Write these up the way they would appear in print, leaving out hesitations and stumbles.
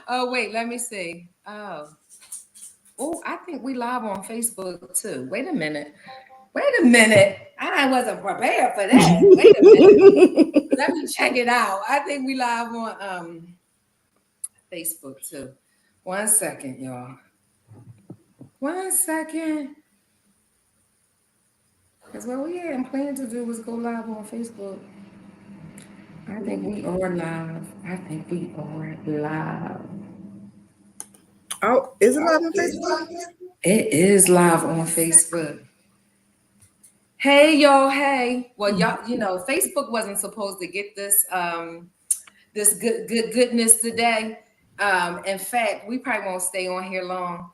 Oh, wait, let me see. Oh, I think we live on Facebook too. Wait a minute. Wait a minute. I wasn't prepared for that. Wait a minute. Let me check it out. I think we live on Facebook too. 1 second, y'all. 1 second. Because what we had planned to do was go live on Facebook. I think we are live. I think we are live. Oh, is it live on Facebook? It is live on Facebook. Hey y'all, hey. Well, y'all, Facebook wasn't supposed to get this goodness today. In fact, we probably won't stay on here long.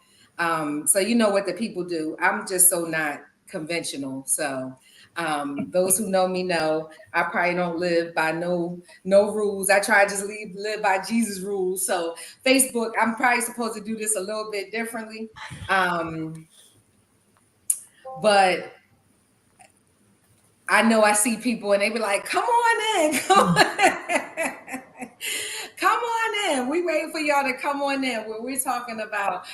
So you know what the people do. I'm just so not conventional. So those who know me know I probably don't live by no rules. I try to just live by Jesus rules. So Facebook, I'm probably supposed to do this a little bit differently. But I know I see people and they be like, come on in, come on in. Come on in. We waiting for y'all to come on in where we're talking about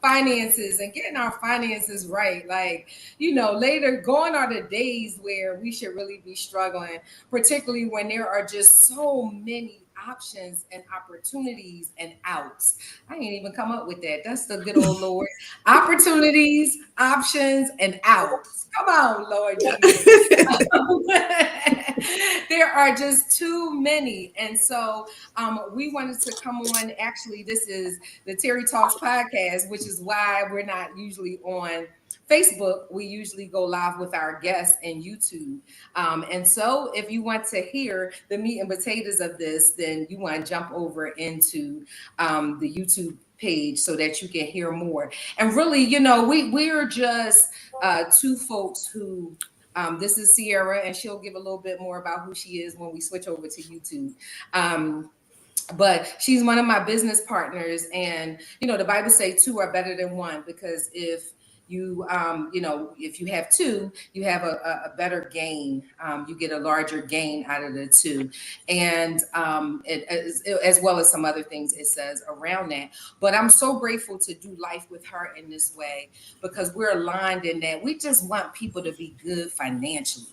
finances and getting our finances right. Like, later gone are the days where we should really be struggling, particularly when there are just so many options and opportunities and outs. I ain't even come up with that. That's the good old Lord. Opportunities, options, and outs. Come on, Lord Jesus. There are just too many. And so we wanted to come on. Actually, this is the Terry Talks podcast, which is why we're not usually on Facebook. We usually go live with our guests and YouTube. And so if you want to hear the meat and potatoes of this, then you want to jump over into the YouTube page so that you can hear more. And really, we're just two folks who this is Sierra, and she'll give a little bit more about who she is when we switch over to YouTube. But she's one of my business partners, and the Bible says two are better than one, because if if you have two, you have a better gain. You get a larger gain out of the two, and as well as some other things it says around that. But I'm so grateful to do life with her in this way, because we're aligned in that we just want people to be good financially.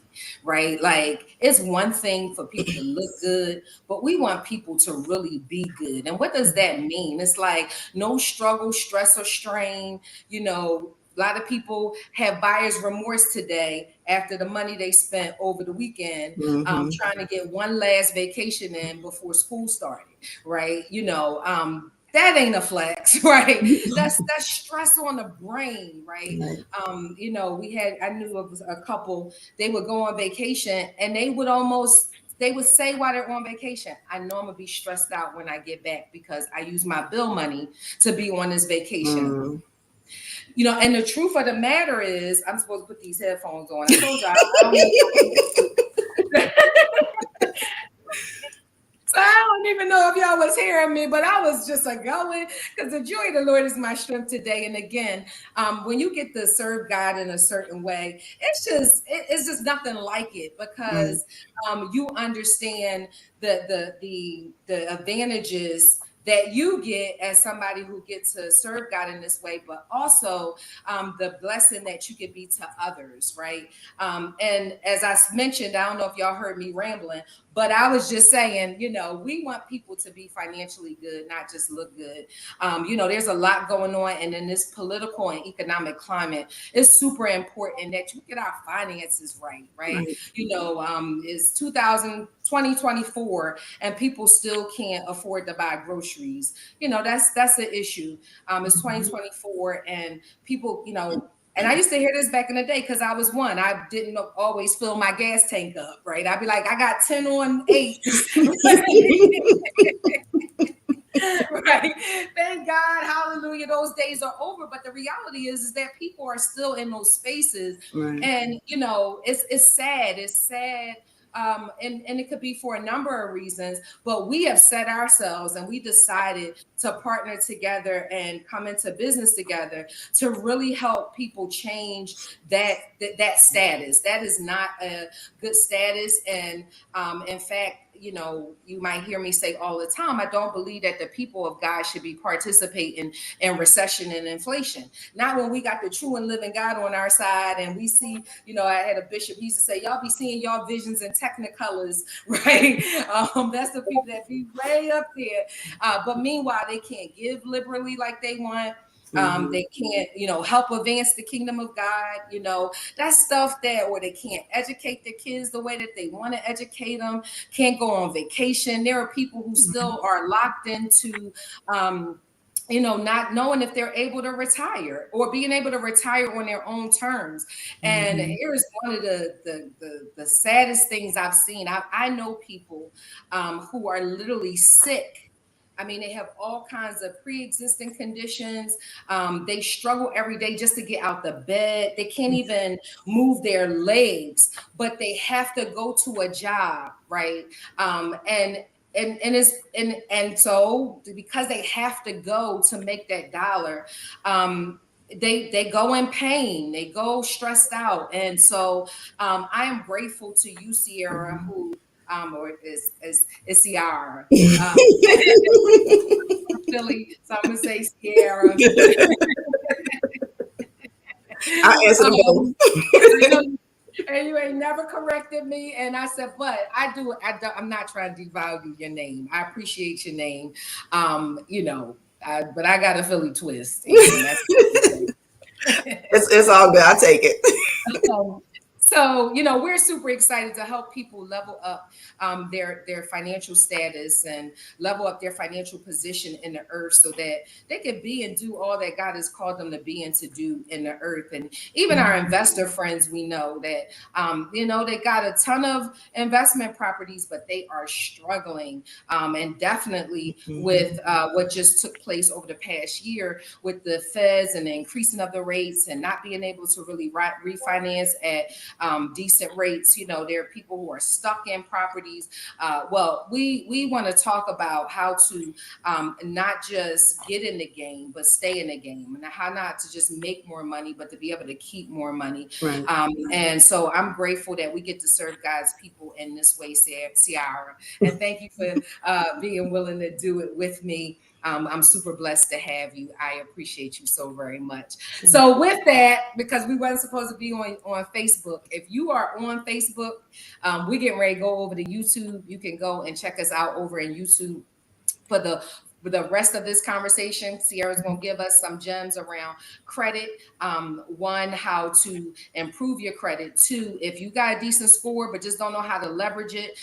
Right? Like, it's one thing for people to look good, but we want people to really be good. And what does that mean? It's like no struggle, stress, or strain. A lot of people have buyer's remorse today after the money they spent over the weekend trying to get one last vacation in before school started, right? That ain't a flex, right? That's stress on the brain, right? I knew of a couple, they would go on vacation and they would say while they're on vacation, I know I'm gonna be stressed out when I get back because I use my bill money to be on this vacation. And the truth of the matter is, I'm supposed to put these headphones on. I told y'all, so I don't even know if y'all was hearing me, but I was just going, because the joy of the Lord is my strength today. And again, when you get to serve God in a certain way, it's just nothing like it, because you understand the advantages that you get as somebody who gets to serve God in this way, but also the blessing that you could be to others, right? And as I mentioned, I don't know if y'all heard me rambling, but I was just saying, we want people to be financially good, not just look good. There's a lot going on, and in this political and economic climate, it's super important that you get our finances right, right? It's 2024, and people still can't afford to buy groceries. That's the issue. It's 2024, and people, and I used to hear this back in the day because I was one. I didn't always fill my gas tank up, right? I'd be like, I got 10 on 8. Right. Thank God. Hallelujah. Those days are over. But the reality is that people are still in those spaces. Right. And, it's sad. It's sad. And it could be for a number of reasons, but we have set ourselves and we decided to partner together and come into business together to really help people change that status. That is not a good status. And in fact, you might hear me say all the time, I don't believe that the people of God should be participating in recession and inflation. Not when we got the true and living God on our side, and we see, I had a bishop, he used to say, y'all be seeing y'all visions in technicolors, right? That's the people that be way up there. But meanwhile, they can't give liberally like they want. They can't, help advance the kingdom of God. That's stuff or they can't educate their kids the way that they want to educate them, can't go on vacation. There are people who still are locked into, not knowing if they're able to retire or being able to retire on their own terms. And here's one of the saddest things I've seen. I know people who are literally sick. I mean, they have all kinds of pre-existing conditions. They struggle every day just to get out the bed. They can't even move their legs, but they have to go to a job, right? And so because they have to go to make that dollar, they go in pain, they go stressed out. And so I am grateful to you, Sierra, who or is Ciara. Philly, so I'm gonna say Sierra. I answer both. And you ain't never corrected me. And I said, but I'm not trying to devalue your name. I appreciate your name. But I got a Philly twist. It's all good. I take it. So, we're super excited to help people level up their financial status and level up their financial position in the earth so that they can be and do all that God has called them to be and to do in the earth. And even our investor friends, we know that, they got a ton of investment properties, but they are struggling. And definitely with what just took place over the past year with the feds and the increasing of the rates and not being able to really refinance at decent rates. There are people who are stuck in properties. Well, we want to talk about how to not just get in the game, but stay in the game, and how not to just make more money, but to be able to keep more money. Right. And so I'm grateful that we get to serve God's people in this way, Ciara. And thank you for being willing to do it with me. I'm super blessed to have you. I appreciate you so very much. So with that, because we weren't supposed to be on Facebook, if you are on Facebook, we're getting ready to go over to YouTube. You can go and check us out over in YouTube for the rest of this conversation. Sierra's going to give us some gems around credit. One, how to improve your credit. Two, if you got a decent score but just don't know how to leverage it,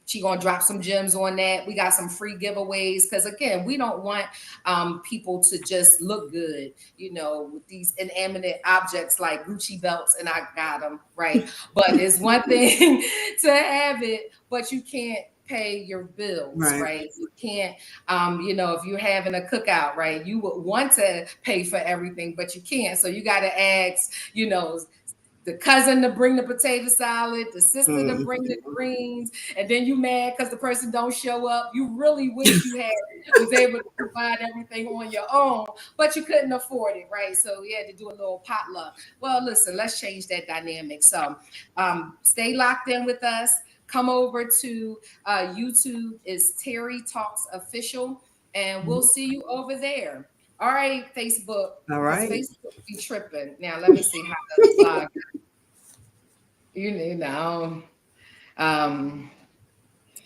she going to drop some gems on that. We got some free giveaways because, again, we don't want people to just look good, with these inanimate objects like Gucci belts, and I got them, right? But it's one thing to have it, but you can't pay your bills, right? You can't, if you're having a cookout, right? You would want to pay for everything, but you can't. So you got to ask, the cousin to bring the potato salad, the sister to bring the greens, and then you mad because the person don't show up. You really wish you was able to provide everything on your own, but you couldn't afford it, right? So you had to do a little potluck. Well, listen, let's change that dynamic. So stay locked in with us. Come over to YouTube. Is Terry Talks Official, and we'll see you over there. All right, Facebook. All right. Facebook be tripping. Now let me see how to log.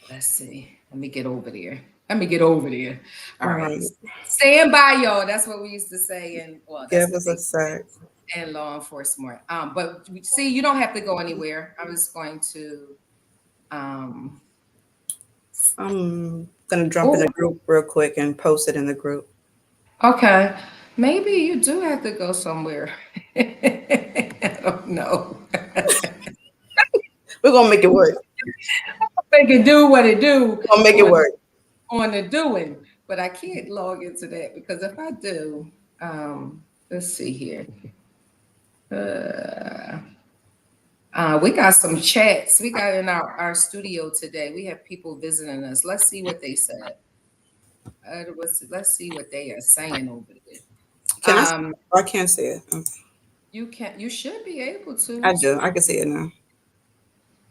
Let's see. Let me get over there. All right. Stand by, y'all. That's what we used to say. And give us a sec. And law enforcement. But see, you don't have to go anywhere. I was going to. I'm gonna jump in the group real quick and post it in the group. Okay, maybe you do have to go somewhere. I don't know. We're gonna make it work. Make it do what it do. We're gonna make it work on the doing, but I can't log into that because if I do, let's see here. We got some chats. We got in our studio today. We have people visiting us. Let's see what they said. Let's see what they are saying over there. I can't see it. You should be able to. I do. I can see it now.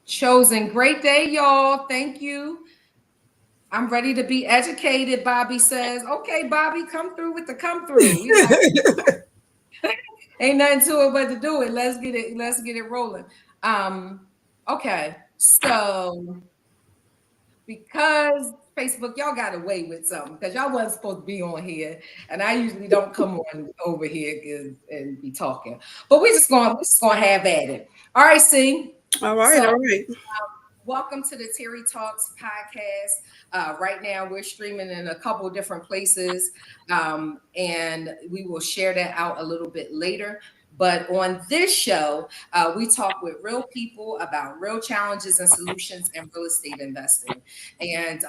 Chosen. Great day, y'all. Thank you. I'm ready to be educated, Bobby says. Okay, Bobby, come through with the come through. You know, ain't nothing to it but to do it. Let's get it rolling. Okay. So because Facebook, y'all got away with something because y'all wasn't supposed to be on here, and I usually don't come on over here and be talking. But we're just gonna have at it. All right, see. All right, So all right. welcome to the Terry Talks podcast. Right now, we're streaming in a couple different places, and we will share that out a little bit later. But on this show, we talk with real people about real challenges and solutions in real estate investing. And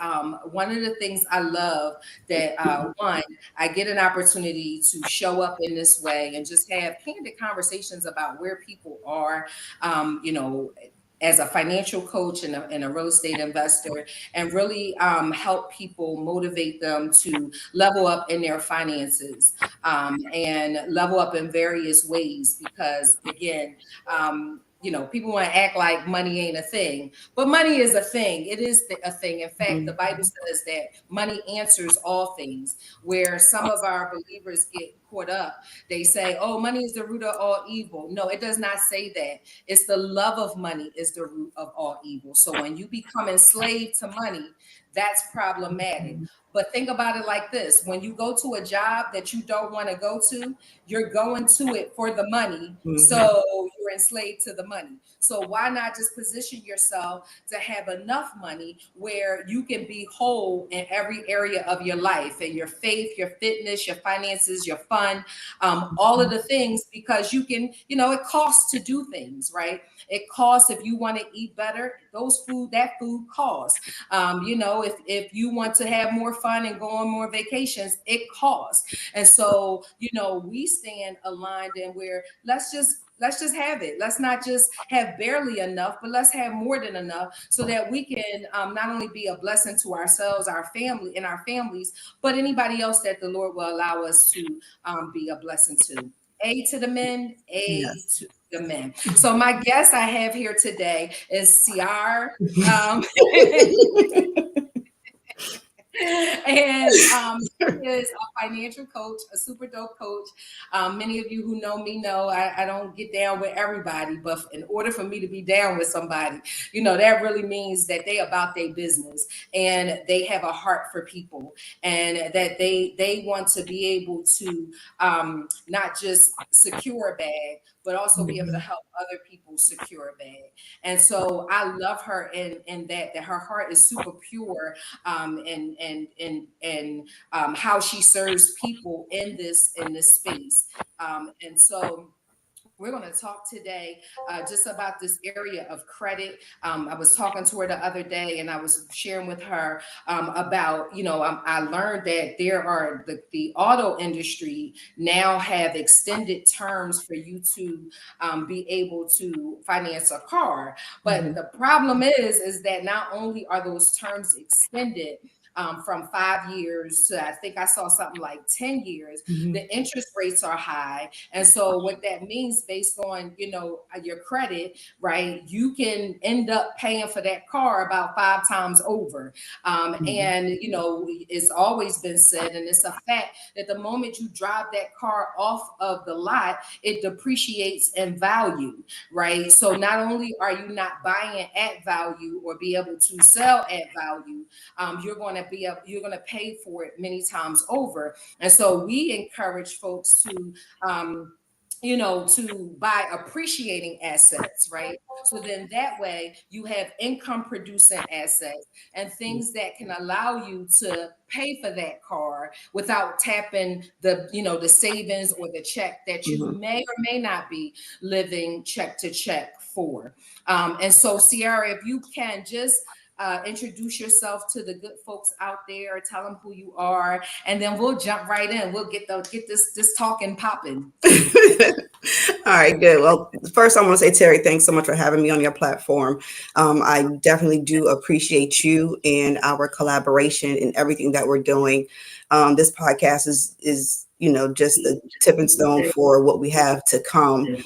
one of the things I love that one, I get an opportunity to show up in this way and just have candid conversations about where people are, you know, as a financial coach and a real estate investor, and really help people motivate them to level up in their finances and level up in various ways. Because again, people want to act like money ain't a thing, but money is a thing. It is a thing. In fact, the Bible says that money answers all things. Where some of our believers get caught up, they say, oh, money is the root of all evil. No, it does not say that. It's the love of money is the root of all evil. So when you become enslaved to money, that's problematic. But think about it like this: when you go to a job that you don't want to go to, you're going to it for the money. So you're enslaved to the money. So why not just position yourself to have enough money where you can be whole in every area of your life, and your faith, your fitness, your finances, your fun, all of the things, because you can, it costs to do things, right? It costs if you want to eat better. That food costs. If you want to have more fun and go on more vacations, it costs. And so, we stand aligned in where let's just have it. Let's not just have barely enough, but let's have more than enough, so that we can not only be a blessing to ourselves, our family, and our families, but anybody else that the Lord will allow us to be a blessing to. A to the men, A Yes. to the men. So my guest I have here today is CR. And he is a financial coach, a super dope coach. Many of you who know me know I don't get down with everybody, but in order for me to be down with somebody, that really means that they about their business, and they have a heart for people, and that they want to be able to not just secure a bag, but also be able to help other people secure a bag. And so I love her in that her heart is super pure, and how she serves people in this space. And so we're going to talk today just about this area of credit. I was talking to her the other day, and I was sharing with her about, I learned that there are the auto industry now have extended terms for you to be able to finance a car. But the problem is that not only are those terms extended, from 5 years to, I think I saw something like 10 years, the interest rates are high. And so what that means, based on, your credit, right, you can end up paying for that car about 5 times over. And, it's always been said, and it's a fact, that the moment you drive that car off of the lot, it depreciates in value, right? So not only are you not buying at value or be able to sell at value, you're going to pay for it many times over. And so we encourage folks to to buy appreciating assets, right? So then that way you have income producing assets and things that can allow you to pay for that car without tapping the savings or the check that you may or may not be living check to check for. And so, Ciara, if you can just introduce yourself to the good folks out there, tell them who you are, and then we'll jump right in. We'll get this talking popping. All right, good. Well, first, I want to say, Terry, thanks so much for having me on your platform. I definitely do appreciate you and our collaboration and everything that we're doing. This podcast is just a tipping stone for what we have to come.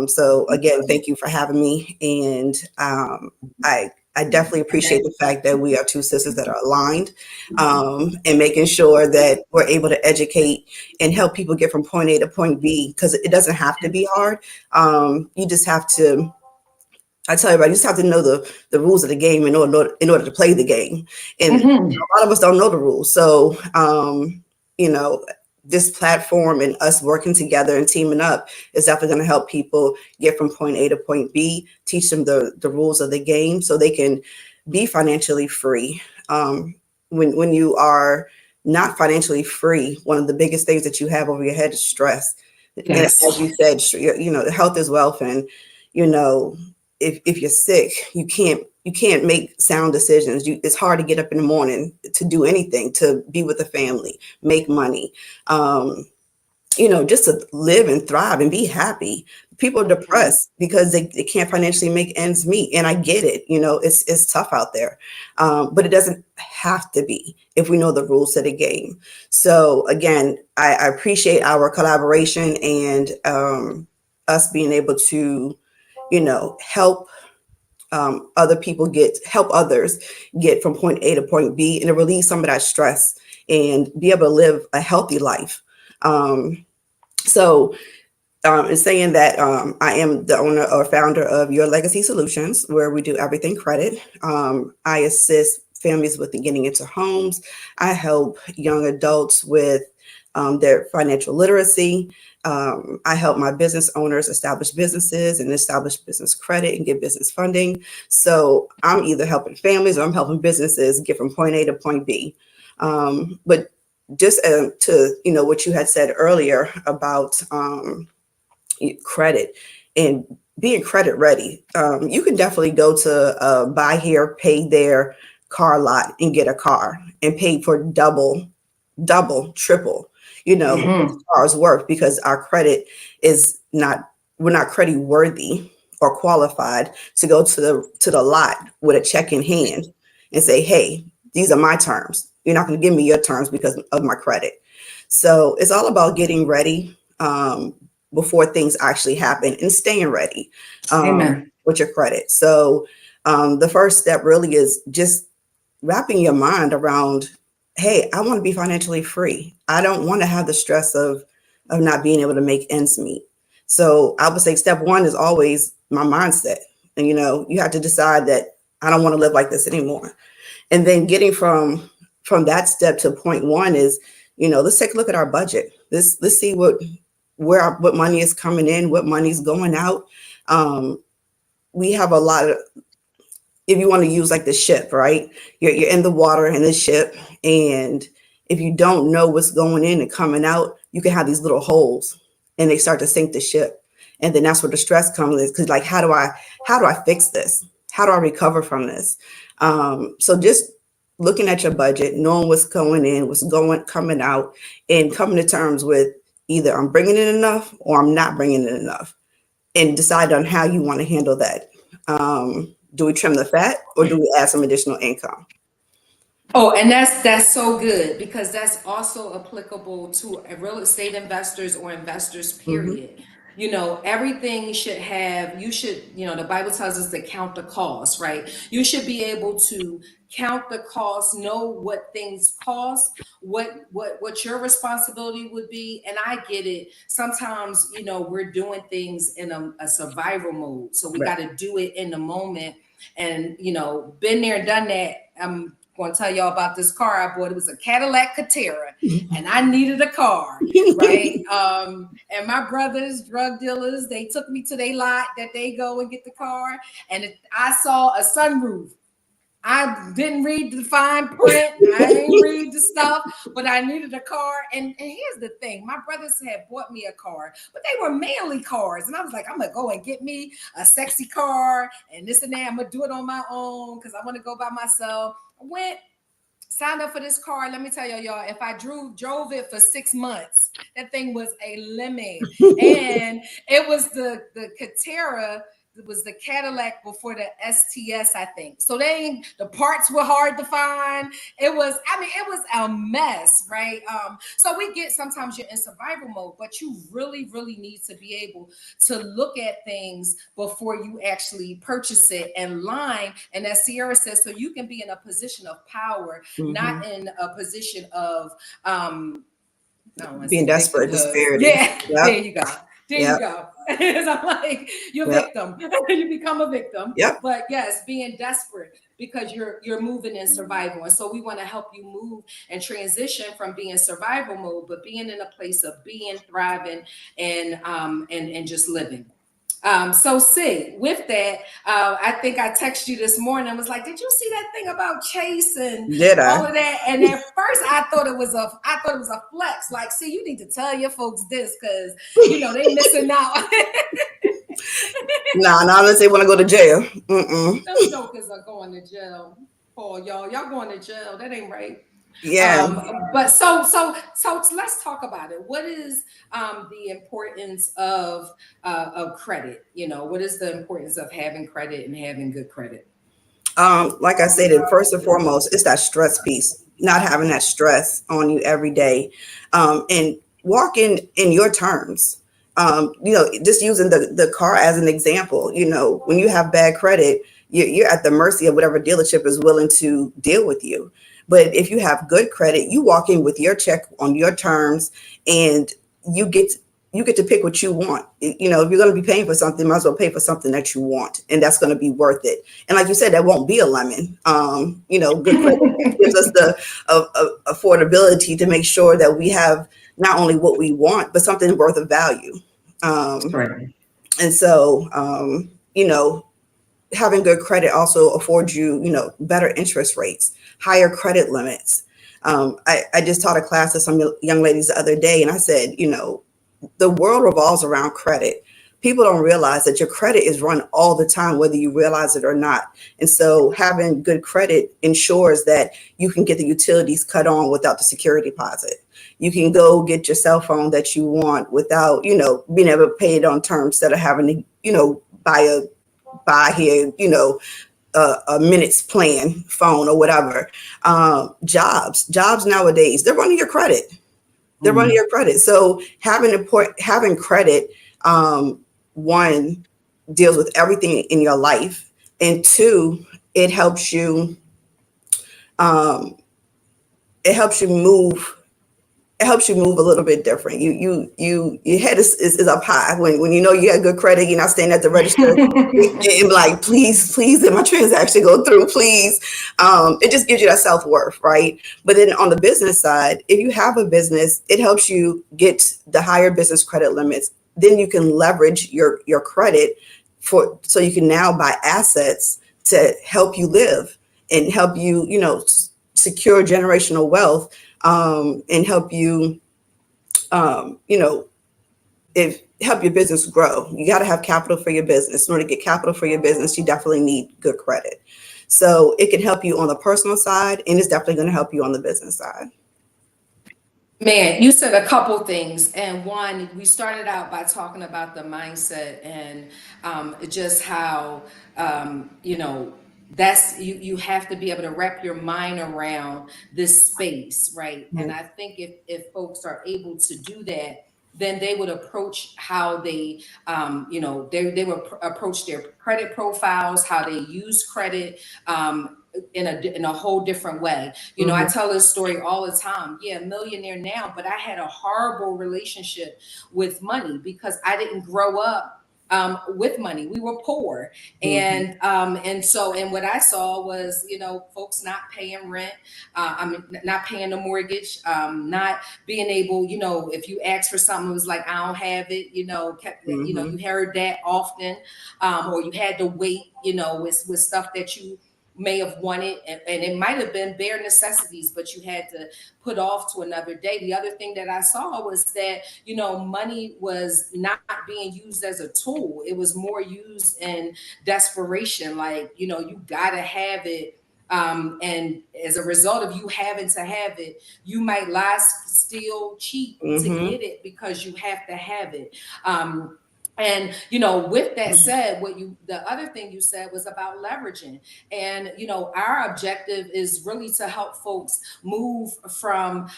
So again, thank you for having me. And I definitely appreciate the fact that we are two sisters that are aligned, and making sure that we're able to educate and help people get from point A to point B, because it doesn't have to be hard. You just have to, I tell everybody, you just have to know the rules of the game in order to play the game. And a lot of us don't know the rules. So, this platform and us working together and teaming up is definitely going to help people get from point A to point B, teach them the rules of the game so they can be financially free. When you are not financially free, one of the biggest things that you have over your head is stress. Yes. And as you said, health is wealth. And, if you're sick, you can't make sound decisions. It's hard to get up in the morning to do anything, to be with the family, make money, just to live and thrive and be happy. People are depressed because they can't financially make ends meet. And I get it. It's tough out there, but it doesn't have to be if we know the rules of the game. So again, I appreciate our collaboration and us being able to help help others get from point A to point B, and to relieve some of that stress and be able to live a healthy life. In saying that, I am the owner or founder of Your Legacy Solutions, where we do everything credit. I assist families with getting into homes. I help young adults with their financial literacy. I help my business owners establish businesses and establish business credit and get business funding. So I'm either helping families or I'm helping businesses get from point A to point B. But just to what you had said earlier about credit and being credit ready, you can definitely go to buy here, pay there car lot and get a car and pay for double, triple. Cars work because our credit we're not credit worthy or qualified to go to the lot with a check in hand and say, hey, these are my terms. You're not going to give me your terms because of my credit. So it's all about getting ready before things actually happen and staying ready with your credit. So the first step really is just wrapping your mind around, hey, I want to be financially free. I don't want to have the stress of not being able to make ends meet. So I would say step one is always my mindset. And, you have to decide that I don't want to live like this anymore. And then getting from that step to point one is, let's take a look at our budget. Let's see what money is coming in, what money's going out. We have a lot of, if you want to use like the ship, right? You're in the water in the ship. And if you don't know what's going in and coming out, you can have these little holes and they start to sink the ship. And then that's where the stress comes in, because like, how do I fix this? How do I recover from this? So just looking at your budget, knowing what's going in, coming out, and coming to terms with either I'm bringing in enough or I'm not bringing in enough, and decide on how you want to handle that. Do we trim the fat or do we add some additional income? Oh, and that's so good, because that's also applicable to real estate investors or investors, period. Everything the Bible tells us to count the cost, right? You should be able to count the cost, know what things cost, what your responsibility would be. And I get it. Sometimes, we're doing things in a survival mode. So we got to do it in the moment. And, been there, done that. I'm going to tell y'all about this car I bought. It was a Cadillac Catera, and I needed a car, right? And my brothers, drug dealers, they took me to their lot that they go and get the car, and I saw a sunroof. I didn't read the fine print. I didn't read the the stuff, but I needed a car. And here's the thing, my brothers had bought me a car, but they were manly cars. And I was like, I'm gonna go and get me a sexy car and this and that. I'm gonna do it on my own because I want to go by myself. I went, signed up for this car. Let me tell y'all, if I drove it for 6 months, that thing was a lemon. And it was the Catera. It was the Cadillac before the STS, I think. So the parts were hard to find. It was a mess, right? So we get, sometimes you're in survival mode, but you really, really need to be able to look at things before you actually purchase it and line. And as Sierra says, so you can be in a position of power, not in a position of being desperate, disparity. Yeah, there you go. There you go. So I'm like, you're a victim. You become a victim. But yes, being desperate because you're moving in survival. And so we want to help you move and transition from being survival mode, but being in a place of being, thriving, and just living. So see, with that, I think I texted you this morning. I was like, did you see that thing about Chase and all of that? And at first I thought it was a flex. Like, see, you need to tell your folks this because they missing out. Nah, unless they want to go to jail. Those jokers are going to jail. Paul, y'all going to jail. That ain't right. But so let's talk about it. What is the importance of credit? What is the importance of having credit and having good credit? Like I said, first and foremost, it's that stress piece, not having that stress on you every day, and walking in your terms. Just using the car as an example, when you have bad credit, you're at the mercy of whatever dealership is willing to deal with you. But if you have good credit, you walk in with your check on your terms, and you get to pick what you want. If you're going to be paying for something, might as well pay for something that you want, and that's going to be worth it. And like you said, that won't be a lemon. Good credit gives us the affordability to make sure that we have not only what we want, but something worth of value. Right. And so, having good credit also affords you, better interest rates, higher credit limits. I just taught a class to some young ladies the other day, and I said, the world revolves around credit. People don't realize that your credit is run all the time, whether you realize it or not. And so having good credit ensures that you can get the utilities cut on without the security deposit. You can go get your cell phone that you want without, being able to pay it on terms instead of having to, buy here, a minutes plan phone or whatever. Jobs nowadays, they're running your credit. They're running your credit. So having credit, one, deals with everything in your life, and two, it helps you move. It helps you move a little bit different. Your head is up high when you know you have good credit. You're not standing at the register and like, please, did my transaction go through? Please. It just gives you that self-worth, right? But then on the business side, if you have a business, it helps you get the higher business credit limits. Then you can leverage your credit so you can now buy assets to help you live and help you, secure generational wealth. And help you, help your business grow. You got to have capital for your business. In order to get capital for your business, you definitely need good credit. So it can help you on the personal side, and it's definitely going to help you on the business side. Man, you said a couple things. And one, we started out by talking about the mindset and just how, that's you have to be able to wrap your mind around this space, right? Mm-hmm. And I think if folks are able to do that, then they would approach how they they would approach their credit profiles, how they use credit in a whole different way. Mm-hmm. I tell this story all the time. Yeah, millionaire now, but I had a horrible relationship with money because I didn't grow up with money. We were poor. Mm-hmm. And what I saw was, folks not paying rent, not paying the mortgage, not being able, if you asked for something, it was like, I don't have it, mm-hmm. You heard that often, or you had to wait, with stuff that you may have wanted, and it might have been bare necessities, but you had to put off to another day. The other thing that I saw was that, money was not being used as a tool. It was more used in desperation. Like, you got to have it. And as a result of you having to have it, you might lie, steal, cheat to Mm-hmm. get it because you have to have it. And with that said, the other thing you said was about leveraging. And our objective is really to help folks move from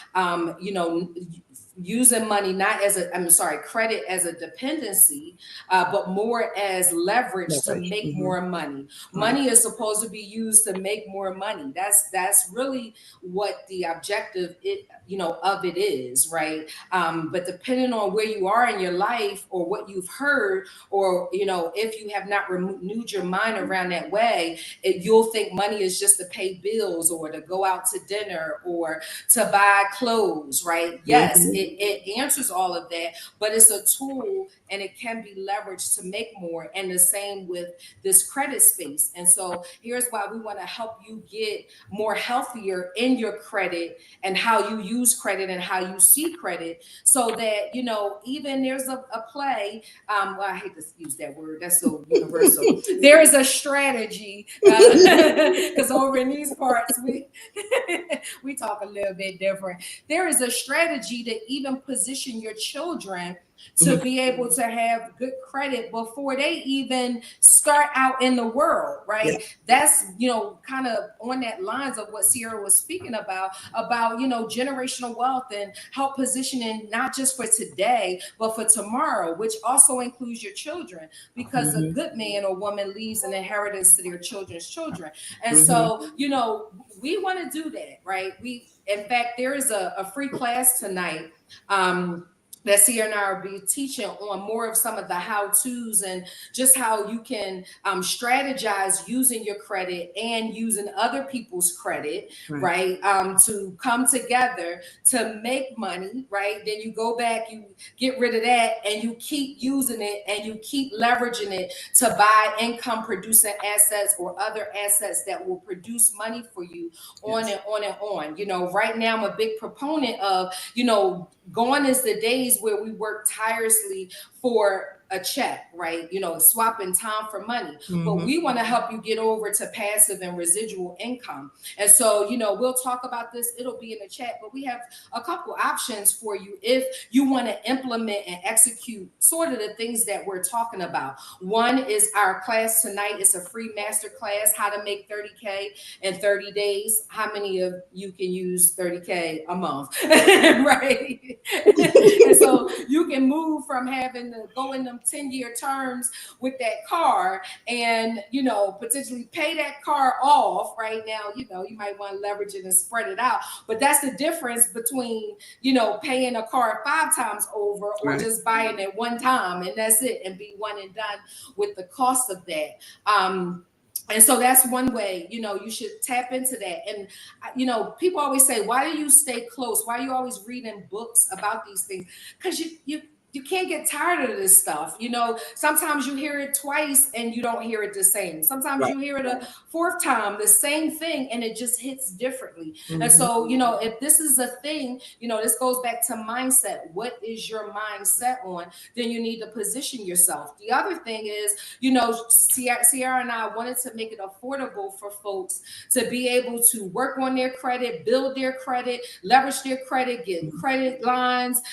using money not as credit as a dependency, but more as leverage to Leverage. make Mm-hmm. more money. Right. Money is supposed to be used to make more money. That's really what the objective of it is, right? But depending on where you are in your life or what you've heard, or if you have not renewed your mind around that way, you'll think money is just to pay bills or to go out to dinner or to buy clothes, right? Yes, Mm-hmm. it answers all of that, but it's a tool and it can be leveraged to make more. And the same with this credit space. And so here's why we want to help you get more healthier in your credit and how you use credit and how you see credit, so that even there's a play. Well, I hate to use that word, that's so universal. There is a strategy, because over in these parts we talk a little bit different. There is a strategy to even position your children to be able to have good credit before they even start out in the world, right? Yeah. That's kind of on that lines of what Sierra was speaking about generational wealth and help positioning not just for today but for tomorrow, which also includes your children, because a Mm-hmm. good man or woman leaves an inheritance to their children's children. And Mm-hmm. so we want to do that, right? In fact, there is a free class tonight that Sierra and I will be teaching on more of some of the how-tos and just how you can strategize using your credit and using other people's credit, right? To come together to make money, right? Then you go back, you get rid of that, and you keep using it and you keep leveraging it to buy income producing assets or other assets that will produce money for you on and on and on. Right now I'm a big proponent of, gone is the days where we work tirelessly for a check, right? Swapping time for money. Mm-hmm. But we want to help you get over to passive and residual income. And so, we'll talk about this. It'll be in the chat, but we have a couple options for you if you want to implement and execute sort of the things that we're talking about. One is our class tonight. It's a free master class, how to make 30K in 30 days. How many of you can use 30K a month? Right? And so you can move from having to go in them 10-year terms with that car and potentially pay that car off right now. You might want to leverage it and spread it out, but that's the difference between paying a car 5 times over or just buying it one time and that's it, and be one and done with the cost of that. And so that's one way, you should tap into that. And, people always say, why do you stay close? Why are you always reading books about these things? Because you can't get tired of this stuff. Sometimes you hear it twice and you don't hear it the same. Sometimes you hear it a 4th time, the same thing, and it just hits differently. Mm-hmm. And so, if this is a thing, this goes back to mindset. What is your mindset on? Then you need to position yourself. The other thing is, Sierra and I wanted to make it affordable for folks to be able to work on their credit, build their credit, leverage their credit, get credit lines,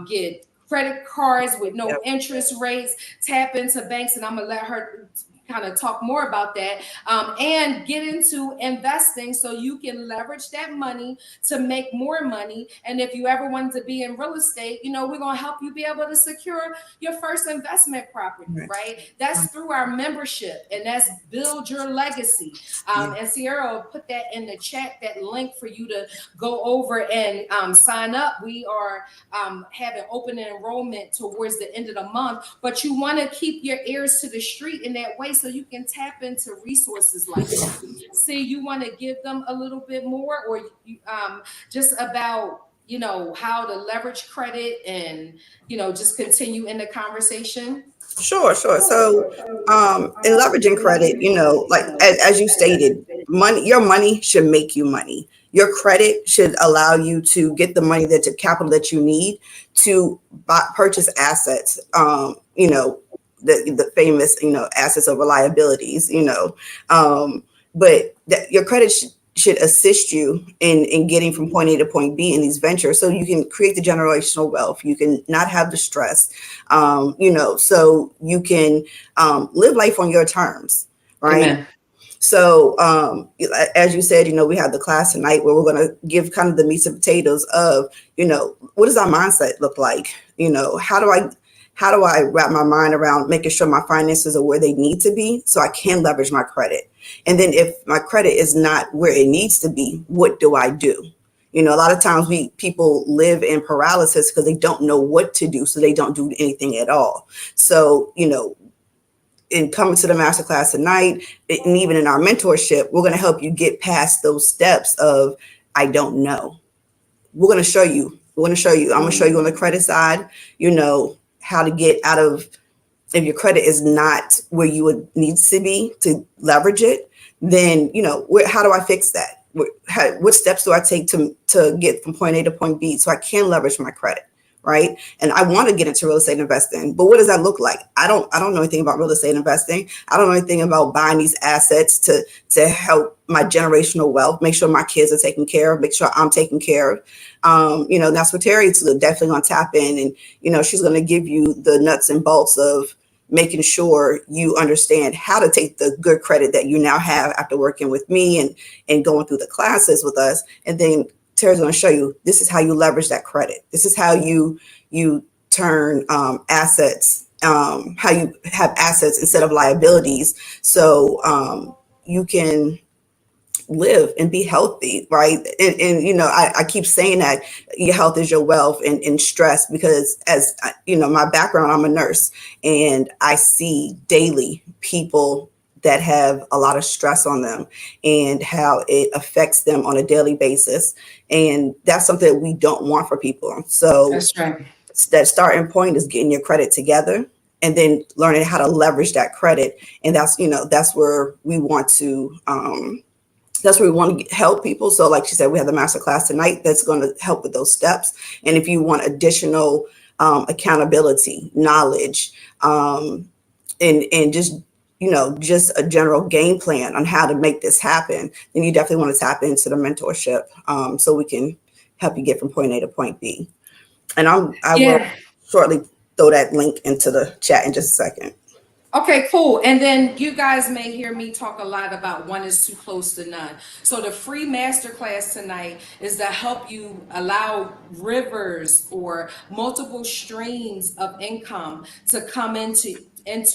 get credit cards with no interest rates, tap into banks, and I'm gonna let her kind of talk more about that, and get into investing so you can leverage that money to make more money. And if you ever wanted to be in real estate, we're going to help you be able to secure your first investment property, right? That's through our membership, and that's Build Your Legacy. And Sierra will put that in the chat, that link for you to go over and sign up. We are having open enrollment towards the end of the month, but you want to keep your ears to the street in that way so you can tap into resources like that. See, you want to give them a little bit more, or just about how to leverage credit and just continue in the conversation? Sure. So in leveraging credit, like as you stated, your money should make you money. Your credit should allow you to get the money, that the capital that you need to purchase assets. The famous, assets over liabilities. But that your credit should assist you in getting from point A to point B in these ventures, so you can create the generational wealth. You can not have the stress, so you can live life on your terms, right? Amen. So, as you said, we have the class tonight where we're going to give kind of the meats and potatoes of, what does our mindset look like? How do I wrap my mind around making sure my finances are where they need to be so I can leverage my credit? And then if my credit is not where it needs to be, what do I do? A lot of times people live in paralysis because they don't know what to do, so they don't do anything at all. So, in coming to the masterclass tonight, and even in our mentorship, we're going to help you get past those steps of, I don't know. We're going to show you. I'm going to show you on the credit side, how to get out of, if your credit is not where you would need to be to leverage it, then, how do I fix that? What steps do I take to get from point A to point B so I can leverage my credit? Right. And I want to get into real estate investing, but what does that look like? I don't know anything about real estate investing. I don't know anything about buying these assets to help my generational wealth, make sure my kids are taken care of, make sure I'm taken care of. That's what Terry's definitely going to tap in, and, she's going to give you the nuts and bolts of making sure you understand how to take the good credit that you now have after working with me and going through the classes with us. And then Terry's going to show you, this is how you leverage that credit. This is how you turn assets, how you have assets instead of liabilities. So you can live and be healthy, right? And I keep saying that your health is your wealth, and stress, because as my background, I'm a nurse, and I see daily people that have a lot of stress on them and how it affects them on a daily basis. And that's something that we don't want for people. So That's right. that starting point is getting your credit together and then learning how to leverage that credit. And that's where we want to, help people. So like she said, we have the master class tonight that's going to help with those steps. And if you want additional accountability, knowledge, and just just a general game plan on how to make this happen, then you definitely want to tap into the mentorship, so we can help you get from point A to point B. And I will shortly throw that link into the chat in just a second. Okay, cool. And then you guys may hear me talk a lot about one is too close to none. So the free masterclass tonight is to help you allow rivers or multiple streams of income to come into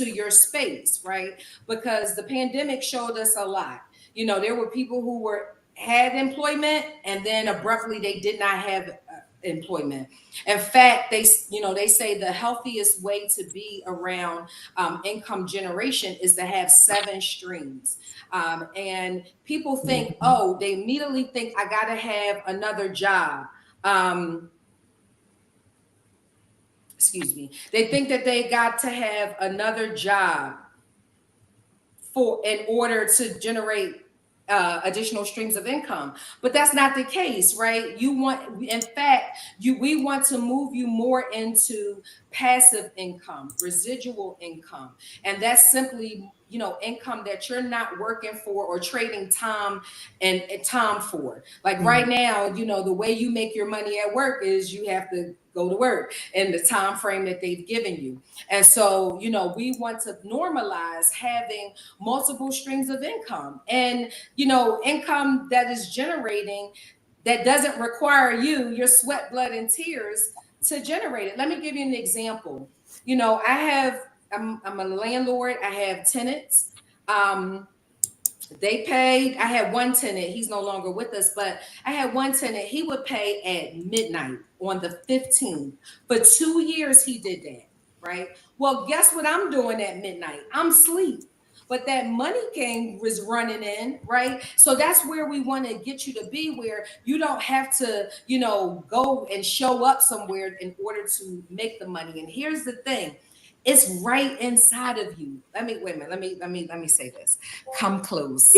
your space, right? Because the pandemic showed us a lot. There were people who had employment, and then abruptly they did not have employment. In fact, they say the healthiest way to be around income generation is to have 7 streams. And people think, they immediately think, I got to have another job. Excuse me. They think that they got to have another job in order to generate additional streams of income, but that's not the case, right? We want to move you more into passive income, residual income, and that's simply income that you're not working for or trading time and time for. Like right now, the way you make your money at work is you have to go to work in the time frame that they've given you. And so, we want to normalize having multiple streams of income, and income that is generating, that doesn't require your sweat, blood, and tears to generate it. Let me give you an example. I'm a landlord. I have tenants. I had one tenant, he's no longer with us, but I had one tenant, he would pay at midnight on the 15th. For 2 years, he did that, right? Well, guess what I'm doing at midnight? I'm asleep. But that money was running in, right? So that's where we want to get you to be, where you don't have to, go and show up somewhere in order to make the money. And here's the thing. It's right inside of you. Let me wait a minute. Let me say this. Come close.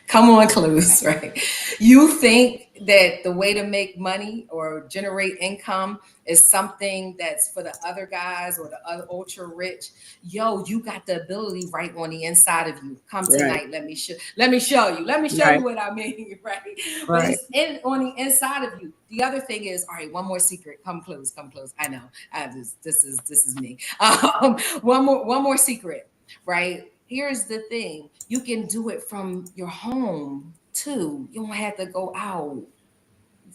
Come on, close, right? You think that the way to make money or generate income is something that's for the other guys or the other ultra rich. Yo, you got the ability right on the inside of you. Come Right. tonight. Let me show you. Let me show Right. you what I mean, right? But Right. it's in on the inside of you. The other thing is, all right, one more secret. Come close, come close. I know. This is me. One more secret, right? Here's the thing, you can do it from your home too. You don't have to go out.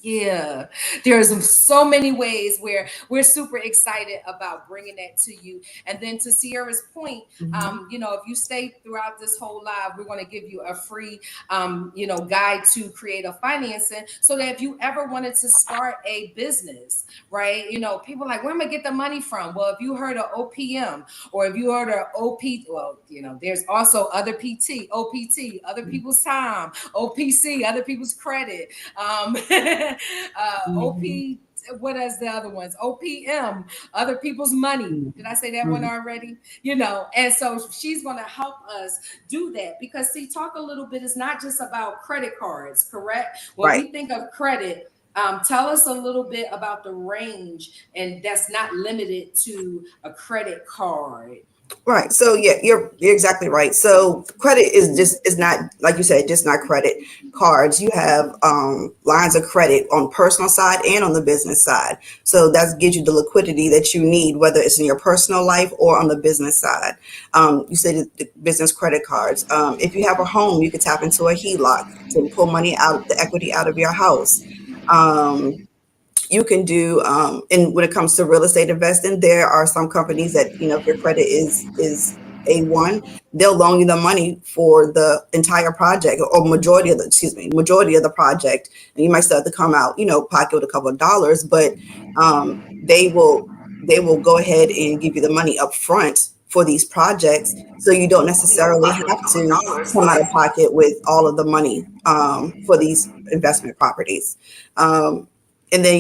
Yeah, there's so many ways where we're super excited about bringing that to you. And then to Sierra's point, Mhm. if you stay throughout this whole live, we're going to give you a free, guide to creative financing, so that if you ever wanted to start a business, right? People are like, where am I get the money from? Well, if you heard of OPM, or if you heard of OP, well, there's also other PT, OPT, other people's time, OPC, other people's credit. Mhm. OP, what is the other ones? OPM, other people's money. Did I say that one Mhm. already? And so she's going to help us do that, because see, talk a little bit. It's not just about credit cards, correct? When Right. we think of credit, tell us a little bit about the range, and that's not limited to a credit card. Right. So yeah, you're exactly right. So credit is not, like you said, just not credit cards. You have lines of credit on personal side and on the business side. So that gives you the liquidity that you need, whether it's in your personal life or on the business side. You said the business credit cards. If you have a home, you could tap into a HELOC to pull money out, the equity out of your house. Um, you can do and when it comes to real estate investing, there are some companies that, if your credit is A1, they'll loan you the money for the entire project, or majority of the project, and you might still have to come out, pocket with a couple of dollars, but they will go ahead and give you the money up front for these projects, so you don't necessarily have to come out of pocket with all of the money for these investment properties. um, and then,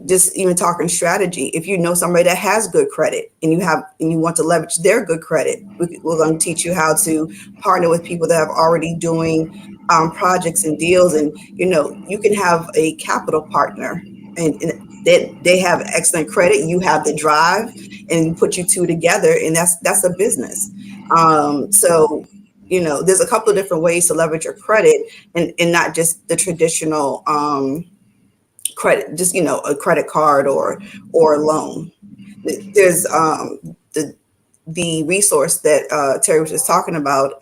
just even talking strategy, if you know somebody that has good credit, and you want to leverage their good credit, we're going to teach you how to partner with people that have already doing projects and deals. And you can have a capital partner, and they have excellent credit, you have the drive, and you put you two together, and that's a business. So there's a couple of different ways to leverage your credit, and not just the traditional credit, just a credit card or a loan. There's the resource that Terry was just talking about,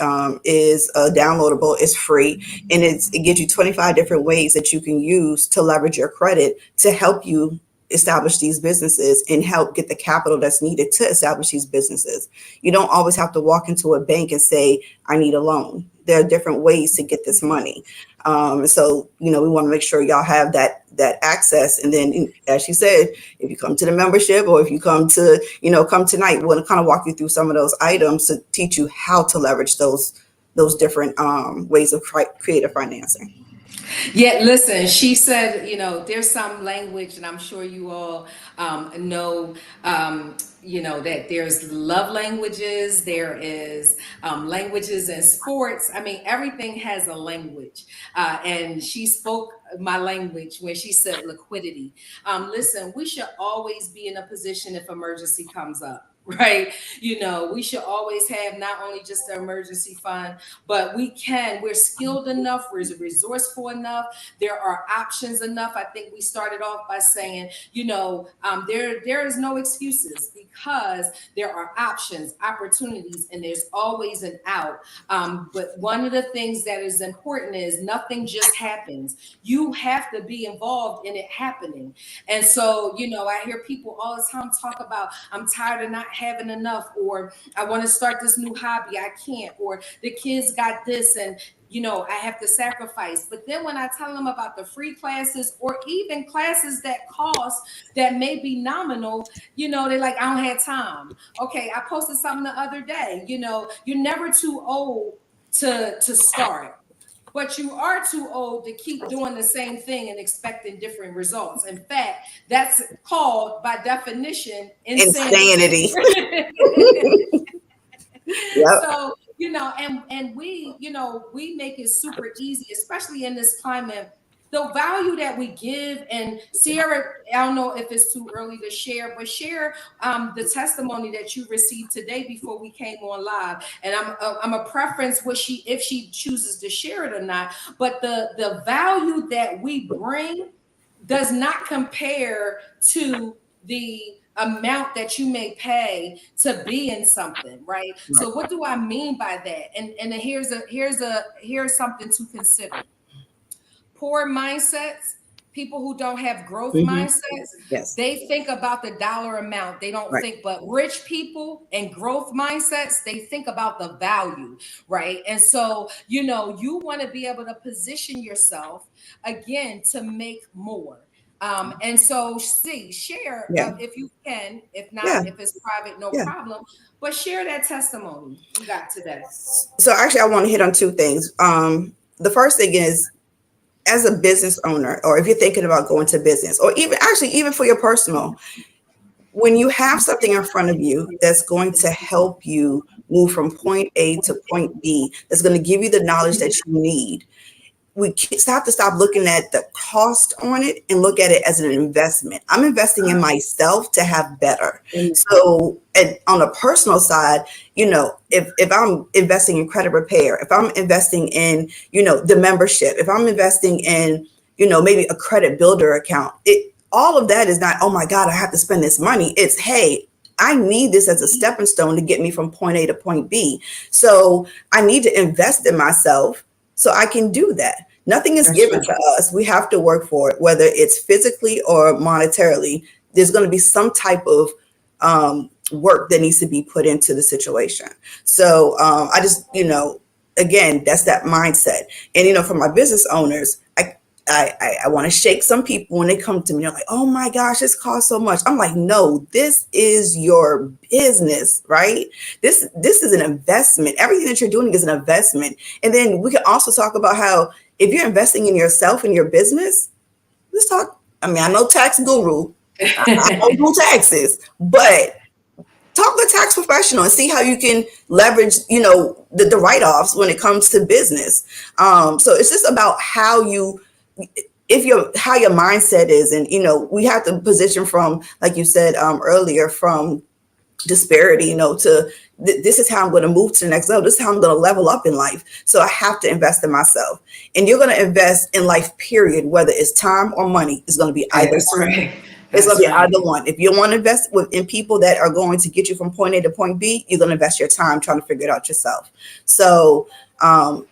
is downloadable, it's free, and it gives you 25 different ways that you can use to leverage your credit to help you establish these businesses and help get the capital that's needed to establish these businesses. You don't always have to walk into a bank and say, I need a loan. There are different ways to get this money. So we want to make sure y'all have that access. And then, as she said, if you come to the membership, or if you come tonight, we're going to kind of walk you through some of those items to teach you how to leverage those different ways of creative financing. Yeah, listen, she said, there's some language, and I'm sure you all know, that there's love languages, there is languages in sports. I mean, everything has a language. And she spoke my language when she said liquidity. Listen, we should always be in a position if emergency comes up. Right. We should always have not only just the emergency fund, but we're skilled enough, we're resourceful enough, there are options enough. I think we started off by saying, there is no excuses, because there are options, opportunities, and there's always an out. But one of the things that is important is nothing just happens. You have to be involved in it happening. And so, I hear people all the time talk about, I'm tired of not having enough, or I want to start this new hobby, I can't, or the kids got this, and I have to sacrifice. But then when I tell them about the free classes, or even classes that cost, that may be nominal, they're like, I don't have time. Okay, I posted something the other day. You're never too old to start. but you are too old to keep doing the same thing and expecting different results. In fact, that's called by definition insanity. Insanity. Yep. So, and we, we make it super easy, especially in this climate. The value that we give, and Sierra, I don't know if it's too early to share, but share the testimony that you received today before we came on live. And I'm a preference if she chooses to share it or not. But the value that we bring does not compare to the amount that you may pay to be in something, right? So what do I mean by that? And here's something to consider. Poor mindsets, people who don't have growth mindsets, Yes. they think about the dollar amount. They don't think, but rich people and growth mindsets, they think about the value, right? And so, you want to be able to position yourself again to make more. And so share if you can, if not, if it's private, no problem, but share that testimony you got today. So actually I want to hit on two things. The first thing is, as a business owner, or if you're thinking about going to business, or even for your personal, when you have something in front of you that's going to help you move from point A to point B, that's going to give you the knowledge that you need, we have to stop looking at the cost on it and look at it as an investment. I'm investing in myself to have better. So on a personal side, if I'm investing in credit repair, if I'm investing in, the membership, if I'm investing in, maybe a credit builder account, all of that is not, oh my God, I have to spend this money. It's, hey, I need this as a stepping stone to get me from point A to point B. So I need to invest in myself so I can do that. Nothing is given to us. We have to work for it, whether it's physically or monetarily. There's going to be some type of work that needs to be put into the situation. So I just, again, that's that mindset. And, for my business owners, I want to shake some people when they come to me. They're like, oh my gosh, this costs so much. I'm like, no, this is your business, right? This is an investment. Everything that you're doing is an investment. And then we can also talk about how if you're investing in yourself and your business, let's talk. I mean, I know tax guru. I don't do taxes, but talk to a tax professional and see how you can leverage, the write-offs when it comes to business. So it's just about how your mindset is. And, we have to position from, like you said earlier, from disparity, to this is how I'm going to move to the next level. This is how I'm going to level up in life. So I have to invest in myself. And you're going to invest in life, period, whether it's time or money. It's going to be either one. It's going to be either one. If you want to invest in people that are going to get you from point A to point B, you're going to invest your time trying to figure it out yourself. So, that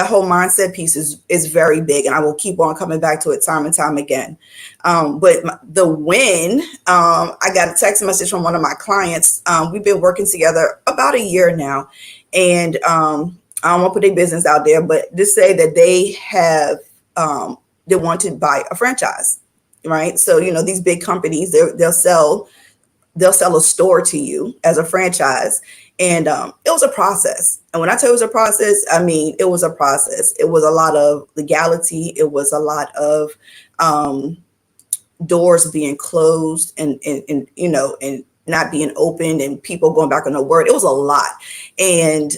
whole mindset piece is very big, and I will keep on coming back to it time and time again. But the win, I got a text message from one of my clients. We've been working together about a year now, and I won't put their business out there, but just say that they have they want to buy a franchise, right? So these big companies, they'll sell a store to you as a franchise. And it was a process. And when I tell you it was a process, I mean, it was a process. It was a lot of legality. It was a lot of doors being closed and not being opened and people going back on their word. It was a lot. And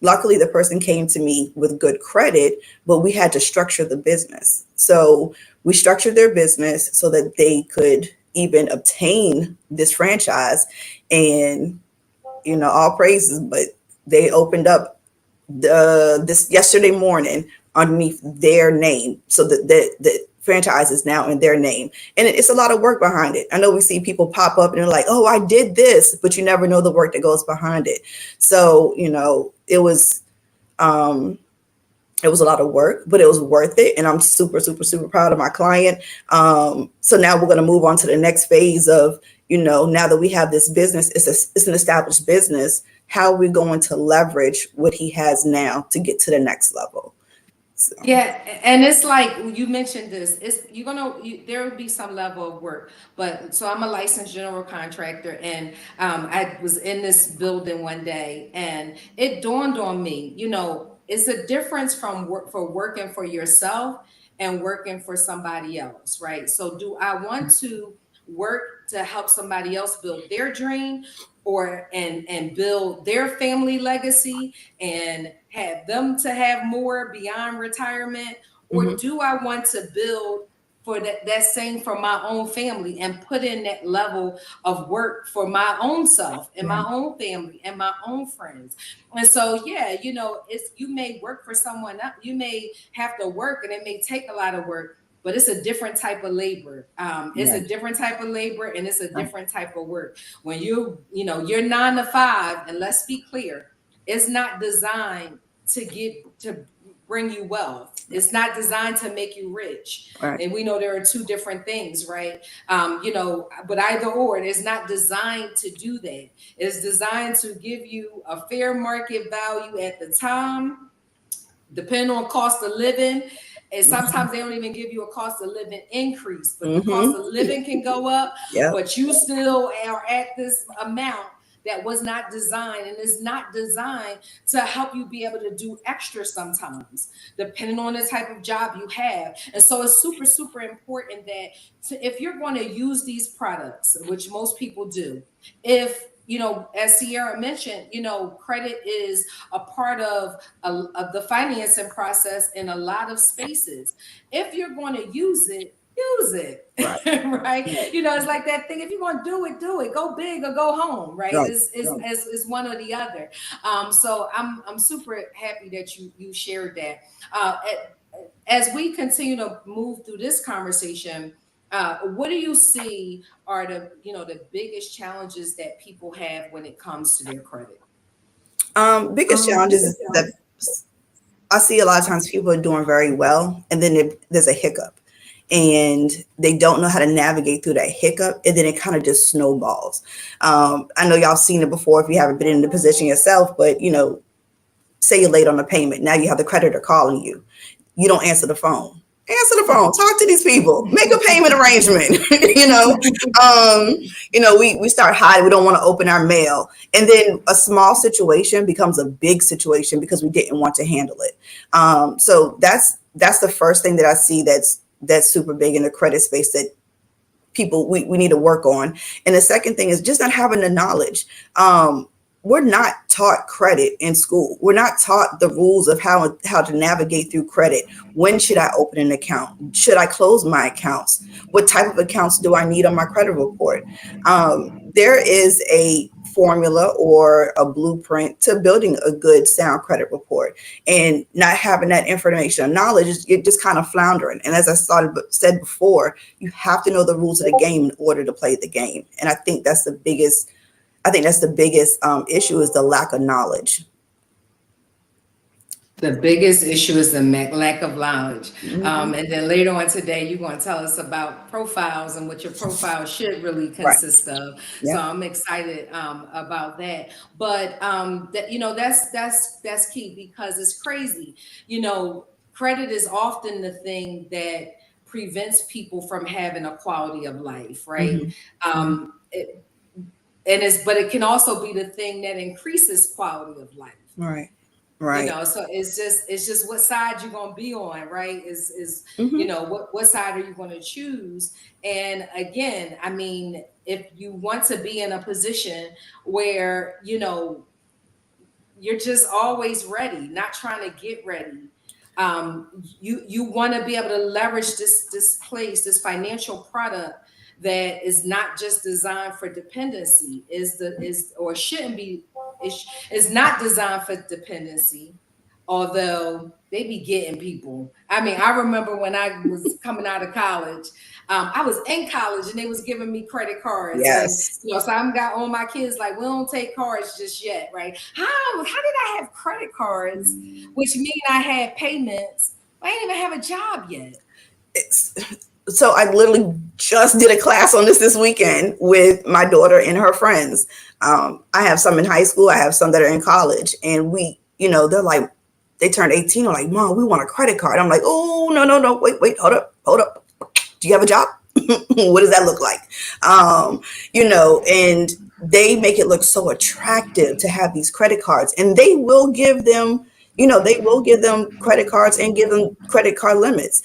luckily the person came to me with good credit, but we had to structure the business. So we structured their business so that they could even obtain this franchise. And all praises, but they opened up this yesterday morning underneath their name, so that the franchise is now in their name. And it's a lot of work behind it. I know we see people pop up and they're like, oh, I did this, but you never know the work that goes behind it. So it was a lot of work, but it was worth it. And I'm super, super, super proud of my client. So now we're going to move on to the next phase of, now that we have this business, it's an established business. How are we going to leverage what he has now to get to the next level? So, Yeah, and it's like you mentioned this. It's there will be some level of work, but so I'm a licensed general contractor, and I was in this building one day, and it dawned on me. It's a difference from working for yourself and working for somebody else, right? So, do I want to work to help somebody else build their dream, or and build their family legacy, and have them to have more beyond retirement? Or mhm, do I want to build for that same for my own family, and put in that level of work for my own self and my right, own family and my own friends? And so, yeah, it's, you may work for someone else, you may have to work, and it may take a lot of work, but it's a different type of labor. It's a right, different type of labor, and it's a right, different type of work. When you're 9 to 5, and let's be clear, it's not designed to bring you wealth. It's not designed to make you rich. right. And we know there are two different things, right? But either or, it is not designed to do that. It's designed to give you a fair market value at the time, depending on cost of living. And sometimes they don't even give you a cost of living increase, but the cost Mm-hmm. of living can go up, Yep. but you still are at this amount that was not designed, and is not designed to help you be able to do extra sometimes, depending on the type of job you have. And so it's super, super important that if you're going to use these products, which most people do, if as Sierra mentioned, credit is a part of the financing process in a lot of spaces. If you're going to use it, Right. right? Right. It's like that thing. If you're going to do it. Go big or go home, right? Right. It's one or the other. So I'm super happy that you shared that. As we continue to move through this conversation, what do you see are the biggest challenges that people have when it comes to their credit? Biggest challenges is that I see a lot of times people are doing very well, and then there's a hiccup, and they don't know how to navigate through that hiccup, and then it kind of just snowballs. I know y'all seen it before if you haven't been in the position yourself, but say you're late on a payment. Now you have the creditor calling you. You don't answer the phone. Answer the phone. Talk to these people. Make a payment arrangement. We start hiding. We don't want to open our mail, and then a small situation becomes a big situation because we didn't want to handle it. So that's the first thing that I see that's super big in the credit space that people we need to work on. And the second thing is just not having the knowledge. We're not taught credit in school. We're not taught the rules of how to navigate through credit. When should I open an account? Should I close my accounts? What type of accounts do I need on my credit report? There is a formula or a blueprint to building a good sound credit report, and not having that information or knowledge, you're just kind of floundering. And as I said before, you have to know the rules of the game in order to play the game. And I think that's the biggest issue is the lack of knowledge. The biggest issue is the lack of knowledge. Mm-hmm. And then later on today, you're going to tell us about profiles and what your profile should really Right. consist of. So Yeah. I'm excited about that. But that's key, because it's crazy. Credit is often the thing that prevents people from having a quality of life, right? Mm-hmm. But it can also be the thing that increases quality of life. Right. Right. So it's just what side you're going to be on, right? Mm-hmm. What side are you going to choose? And again, I mean, if you want to be in a position where you're just always ready, not trying to get ready. You want to be able to leverage this financial product that is not just designed for dependency, is not designed for dependency, although they be getting people. I mean, I remember when I was coming out of college, I was in college and they was giving me credit cards. Yes. And so I got all my kids like, we don't take cards just yet, right? How did I have credit cards, which mean I had payments? I didn't even have a job yet. So I literally just did a class on this weekend with my daughter and her friends. I have some in high school. I have some that are in college, and they're like, They turned 18. I'm like, Mom, we want a credit card. I'm like, oh, no, no, no. Wait, hold up. Do you have a job? What does that look like? Um, and they make it look so attractive to have these credit cards, and they will give them credit cards and give them credit card limits.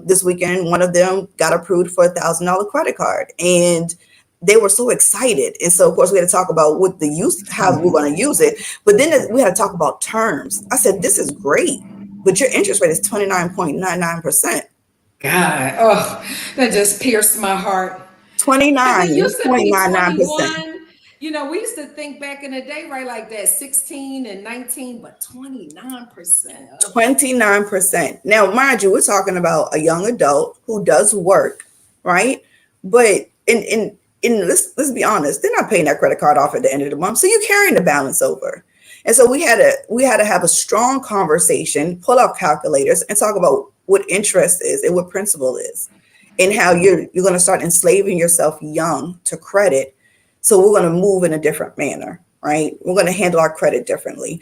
This weekend, one of them got approved for $1,000 credit card, and they were so excited. And so, of course, we had to talk about what the use, how we're going to use it. But then we had to talk about terms. I said, this is great, but your interest rate is 29.99%. God, oh, that just pierced my heart. Because it used to be 29.99%. 21. We used to think back in the day, right, like that 16 and 19, but 29%. 29%. Now, mind you, we're talking about a young adult who does work, right? But let's be honest, they're not paying that credit card off at the end of the month, so you're carrying the balance over. And so we had to have a strong conversation, pull out calculators, and talk about what interest is and what principal is, and how you're going to start enslaving yourself young to credit. So we're going to move in a different manner, right? We're going to handle our credit differently.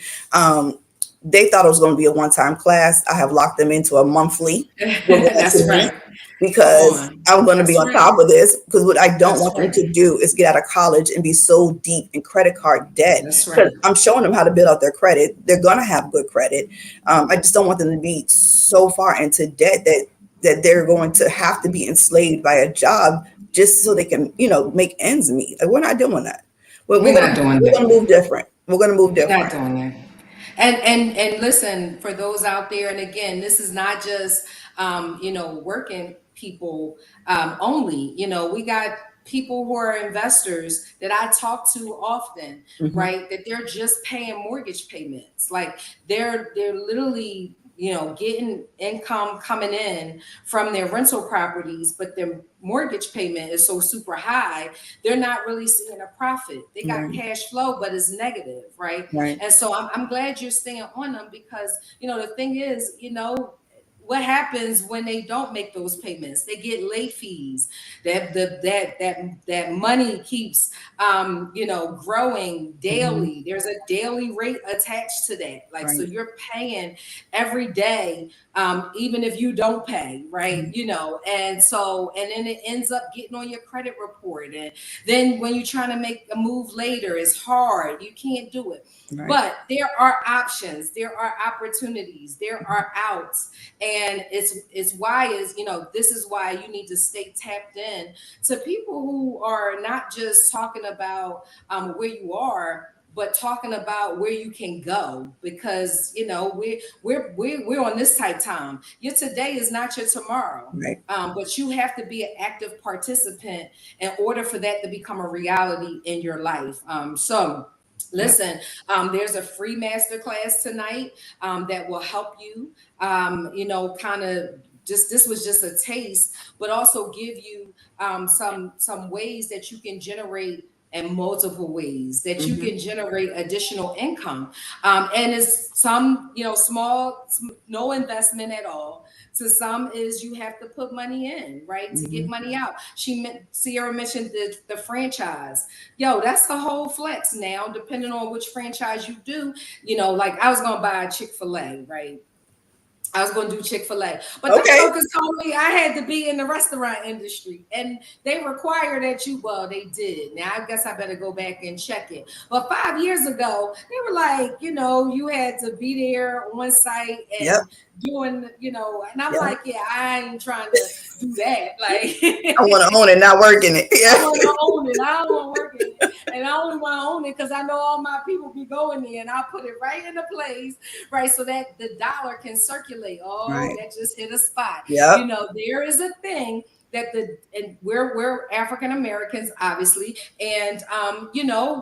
They thought it was going to be a one-time class. I have locked them into a monthly. That's right. Because I'm going to be on top of this. Because what I don't want them to do is get out of college and be so deep in credit card debt. That's right. I'm showing them how to build out their credit. They're going to have good credit. I just don't want them to be so far into debt that they're going to have to be enslaved by a job just so they can, make ends meet. Like, we're not doing that. We're going to move different. We're going to move different. Not doing that. And listen, for those out there, and again, this is not just working people only. We got people who are investors that I talk to often, right? That they're just paying mortgage payments. Like they're literally getting income coming in from their rental properties, but their mortgage payment is so super high, they're not really seeing a profit. They got cash flow, but it's negative, right? And so I'm glad you're staying on them, because, the thing is, what happens when they don't make those payments? They get late fees. That money keeps growing daily. There's a daily rate attached to that. Like, so you're paying every day, even if you don't pay, right? And then it ends up getting on your credit report. And then when you're trying to make a move later, it's hard. You can't do it. But there are options, there are opportunities, there are outs. And it's why this is why you need to stay tapped in to people who are not just talking about where you are, but talking about where you can go, because we're on this tight time. Your today is not your tomorrow, but you have to be an active participant in order for that to become a reality in your life. Listen, there's a free masterclass tonight that will help you, kind of this was just a taste, but also give you some ways that you can generate in multiple ways that you can generate additional income. And it's some, small, no investment at all. To some is you have to put money in, right, to get money out. Sierra mentioned the franchise. That's a whole flex now, depending on which franchise you do. Like I was going to buy a Chick-fil-A, right? I was going to do Chick-fil-A, but the focus told me I had to be in the restaurant industry, and they require that they did. Now I guess I better go back and check it. But 5 years ago, they were like, you had to be there on site and doing, and I'm like, I ain't trying to do that. Like, I want to own it, not work in it. I want to own it. I don't want to work in it. And I only want to own it because I know all my people be going there, and I'll put it right in the place, right, so that the dollar can circulate. That just hit a spot. There is a thing that we're African Americans, obviously, and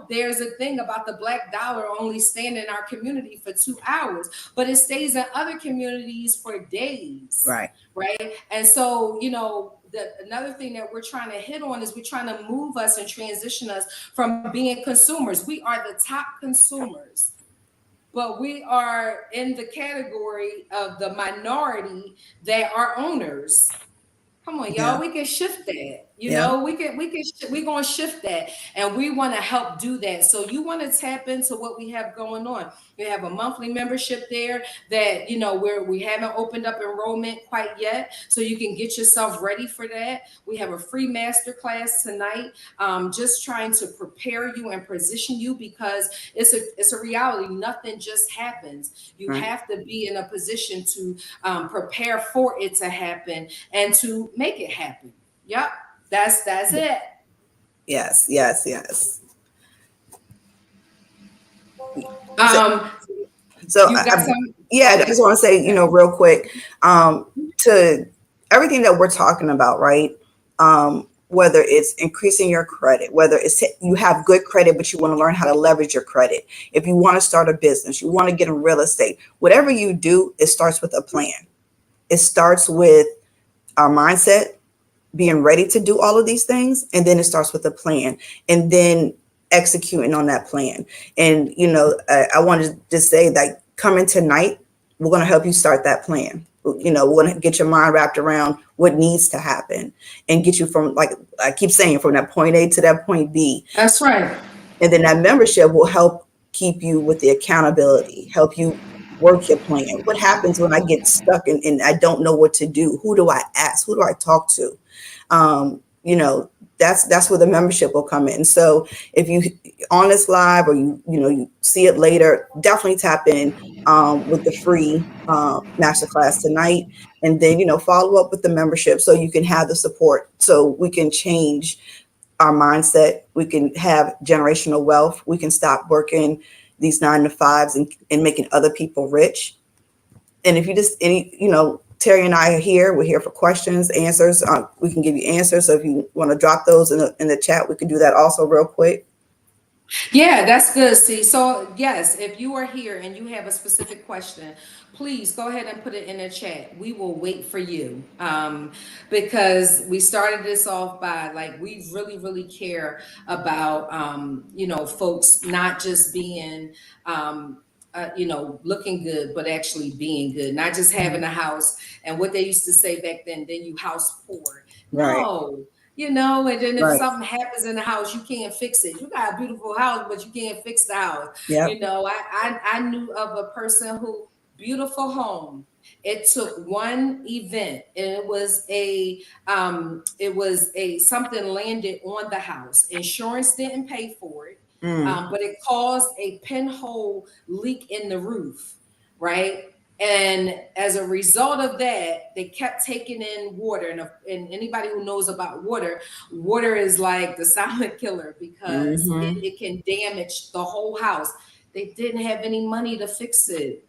there's a thing about the Black dollar only staying in our community for 2 hours, but it stays in other communities for days, right? And so another thing that we're trying to hit on is we're trying to move us and transition us from being consumers. We are the top consumers, but we are in the category of the minority that are owners. Come on, y'all, we can shift that. You Yeah. know, we're going to shift that, and we want to help do that. So you want to tap into what we have going on. We have a monthly membership there that, you know, where we haven't opened up enrollment quite yet. So you can get yourself ready for that. We have a free master class tonight, just trying to prepare you and position you, because it's a reality. Nothing just happens. You Right. have to be in a position to prepare for it to happen and to make it happen. Yep. That's it. Yes, yes, yes. So, Um, so you got some. yeah, I Okay. just want to say, real quick, to everything that we're talking about, right? Whether it's increasing your credit, whether it's you have good credit, but you want to learn how to leverage your credit. If you want to start a business, you want to get in real estate, whatever you do, it starts with a plan. It starts with our mindset, being ready to do all of these things, and then it starts with a plan, and then executing on that plan. And I wanted to say that coming tonight, we're going to help you start that plan. We're going to get your mind wrapped around what needs to happen and get you from, like I keep saying, from that point A to that point B. That's right. And then that membership will help keep you with the accountability, help you work your plan. What happens when I get stuck and I don't know what to do? Who do I ask? Who do I talk to? um, you know, that's where the membership will come in. So if you on this live, or you see it later, definitely tap in with the free masterclass tonight, and then follow up with the membership so you can have the support, so we can change our mindset. We can have generational wealth. We can stop working these 9 to 5s and making other people rich. And if you just Terry and I are here. We're here for questions, answers. We can give you answers. So if you want to drop those in the chat, we can do that also real quick. Yeah, that's good. See, so yes, if you are here and you have a specific question, please go ahead and put it in the chat. We will wait for you, because we started this off by, like, we really, really care about, folks not just being, looking good, but actually being good, not just having a house. And what they used to say back then you house poor. Right. No, and then if Right. something happens in the house, you can't fix it. You got a beautiful house, but you can't fix the house. Yep. I knew of a person who, beautiful home. It took one event, and it was a something landed on the house. Insurance didn't pay for it, Mm. but it caused a pinhole leak in the roof, right? And as a result of that, they kept taking in water. And anybody who knows about water is like the silent killer, because Mm-hmm. it can damage the whole house. They didn't have any money to fix it.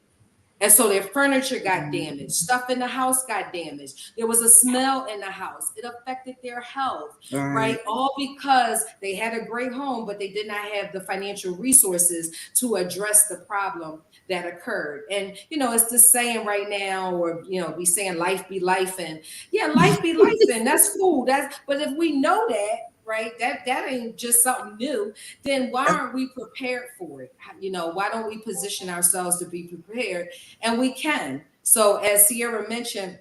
And so their furniture got damaged, stuff in the house got damaged. There was a smell in the house. It affected their health, Right. right? All because they had a great home, but they did not have the financial resources to address the problem that occurred. And, it's the saying right now, or, we saying life be life. And yeah, life be life. And that's cool. But if we know that, right, that ain't just something new, then why aren't we prepared for it? Why don't we position ourselves to be prepared? And we can. So as Sierra mentioned,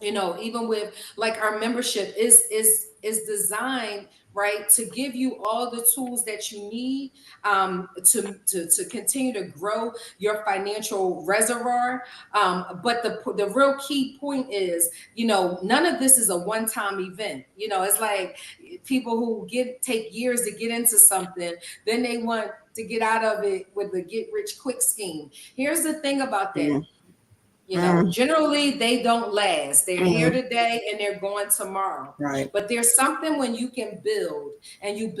even with, like, our membership is designed, right, to give you all the tools that you need, to continue to grow your financial reservoir. But the real key point is, none of this is a one-time event. It's like people who take years to get into something, then they want to get out of it with the get rich quick scheme. Here's the thing about that. Mm. Mm. Generally they don't last. They're here Mm. today and they're going tomorrow. Right. But there's something when you can build, and you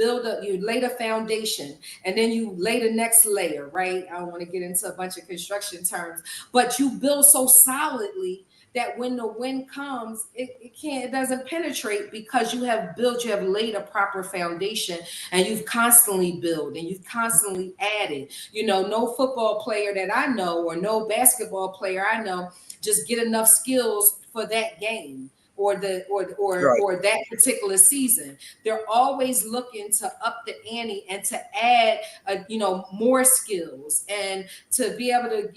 lay the foundation, and then you lay the next layer, right? I don't want to get into a bunch of construction terms, but you build so solidly that when the wind comes, it doesn't penetrate, because you have laid a proper foundation, and you've constantly built, and you've constantly added. No football player that I know, or no basketball player I know, just get enough skills for that game, or Right. that particular season. They're always looking to up the ante and to add more skills, and to be able to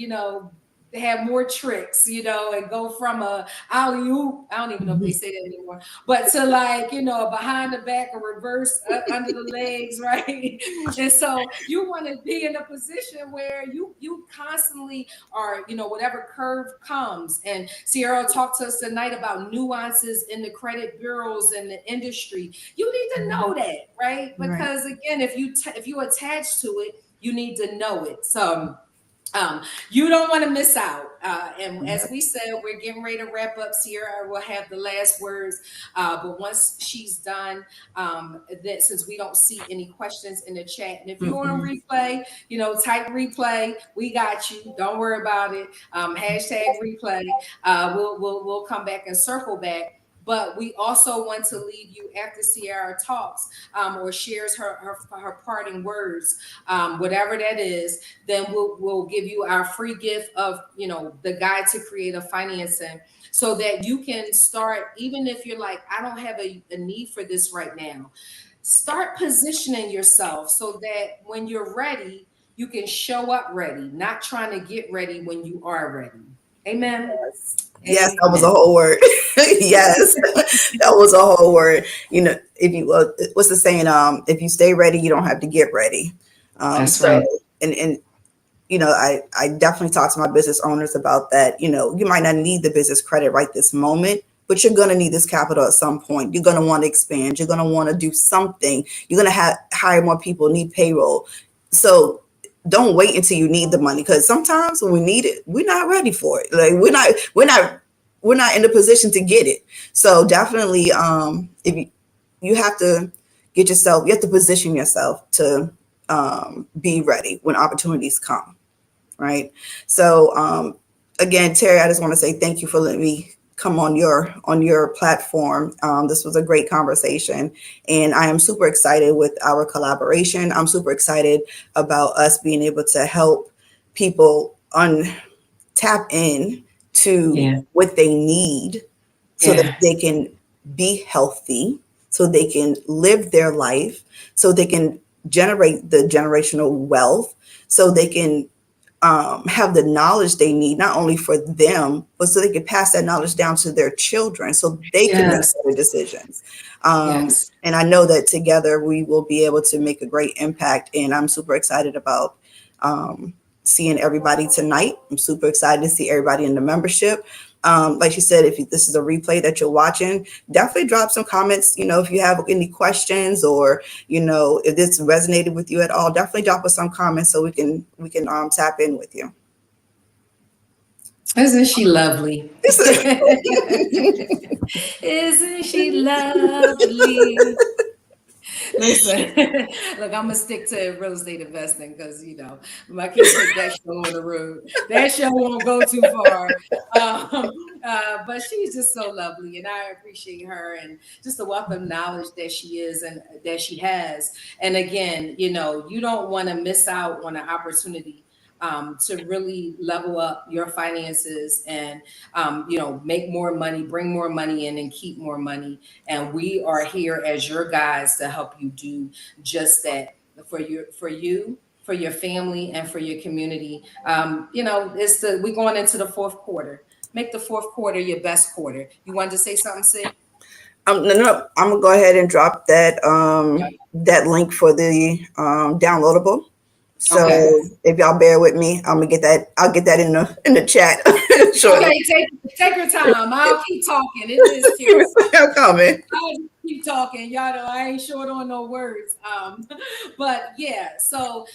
have more tricks, and go from a alley oop. I don't even know if they say that anymore, but to like, behind the back or reverse under the legs, right? And so you want to be in a position where you constantly are, whatever curve comes. And Sierra talked to us tonight about nuances in the credit bureaus and the industry. You need to know that, right? Because again, if you attach to it, you need to know it. So you don't want to miss out. And as we said, we're getting ready to wrap up. Sierra will have the last words. But once she's done, that since we don't see any questions in the chat, and if you're on replay, type replay. We got you. Don't worry about it. Hashtag replay. We'll come back and circle back. But we also want to leave you after Sierra talks or shares her parting words, whatever that is. Then we'll give you our free gift of the guide to creative financing, so that you can start. Even if you're like, I don't have a need for this right now, start positioning yourself so that when you're ready, you can show up ready, not trying to get ready when you are ready. Amen. Yes, that was a whole word. Yes, that was a whole word. If you what's the saying? If you stay ready, you don't have to get ready. That's right. And I definitely talk to my business owners about that. You might not need the business credit right this moment, but you're going to need this capital at some point. You're going to want to expand. You're going to want to do something. You're going to hire more people, need payroll. So don't wait until you need the money, because sometimes when we need it, we're not ready for it. Like we're not in a position to get it. So definitely, if you have to you have to position yourself to be ready when opportunities come. Right. So again, Terry, I just want to say thank you for letting me come on your platform. This was a great conversation, and I am super excited with our collaboration. I'm super excited about us being able to help people tap in to what they need so that they can be healthy, so they can live their life, so they can generate the generational wealth, so they can have the knowledge they need, not only for them, but so they can pass that knowledge down to their children so they can make better decisions. And I know that together we will be able to make a great impact. And I'm super excited about seeing everybody tonight. I'm super excited to see everybody in the membership. Like you said, if this is a replay that you're watching, definitely drop some comments. If you have any questions, or if this resonated with you at all, definitely drop us some comments so we can tap in with you. Isn't she lovely? Isn't she lovely? Listen, look, I'm gonna stick to real estate investing because I can't take that show on the road. That show won't go too far. But she's just so lovely, and I appreciate her and just the wealth of knowledge that she is and that she has. And again, you don't want to miss out on an opportunity to really level up your finances and make more money, bring more money in, and keep more money. And we are here as your guides to help you do just that for you, for your family, and for your community. We're going into the fourth quarter. Make the fourth quarter your best quarter. You wanted to say something, Sid? No, I'm gonna go ahead and drop that that link for the downloadable. So if y'all bear with me, I'm gonna get that. I'll get that in the chat. Shortly. Okay, take your time. I'll keep talking. It is cute. I'm coming. I'll just keep talking. Y'all know I ain't short on no words. But yeah, so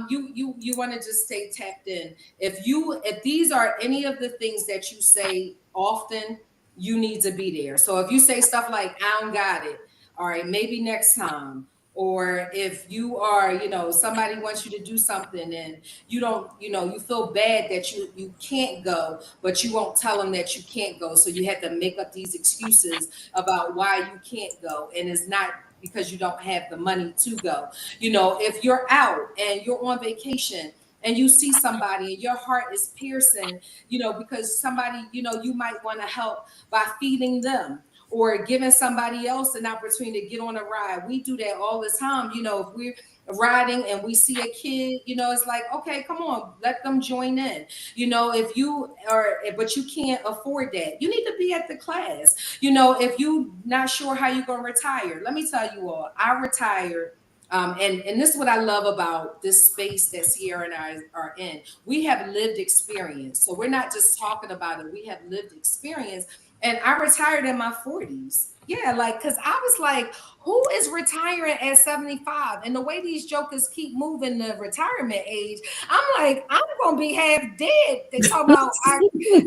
you want to just stay tapped in. If these are any of the things that you say often, you need to be there. So if you say stuff like I don't got it, all right, maybe next time. Or if you are, somebody wants you to do something and you don't, you feel bad that you can't go, but you won't tell them that you can't go. So you have to make up these excuses about why you can't go. And it's not because you don't have the money to go. If you're out and you're on vacation and you see somebody and your heart is piercing, because somebody, you might want to help by feeding them, or giving somebody else an opportunity to get on a ride. We do that all the time. You know, if we're riding and we see a kid, you know, it's like, okay, come on, let them join in. You know, if you are, but you can't afford that, you need to be at the class. You know, if you not sure how you're going to retire, let me tell you all, I retired. And this is what I love about this space that Sierra and I are in. We have lived experience. So we're not just talking about it. We have lived experience. And I retired in my 40s. Yeah, like, because I was like, who is retiring at 75? And the way these jokers keep moving the retirement age, I'm like, I'm going to be half dead. They talk about I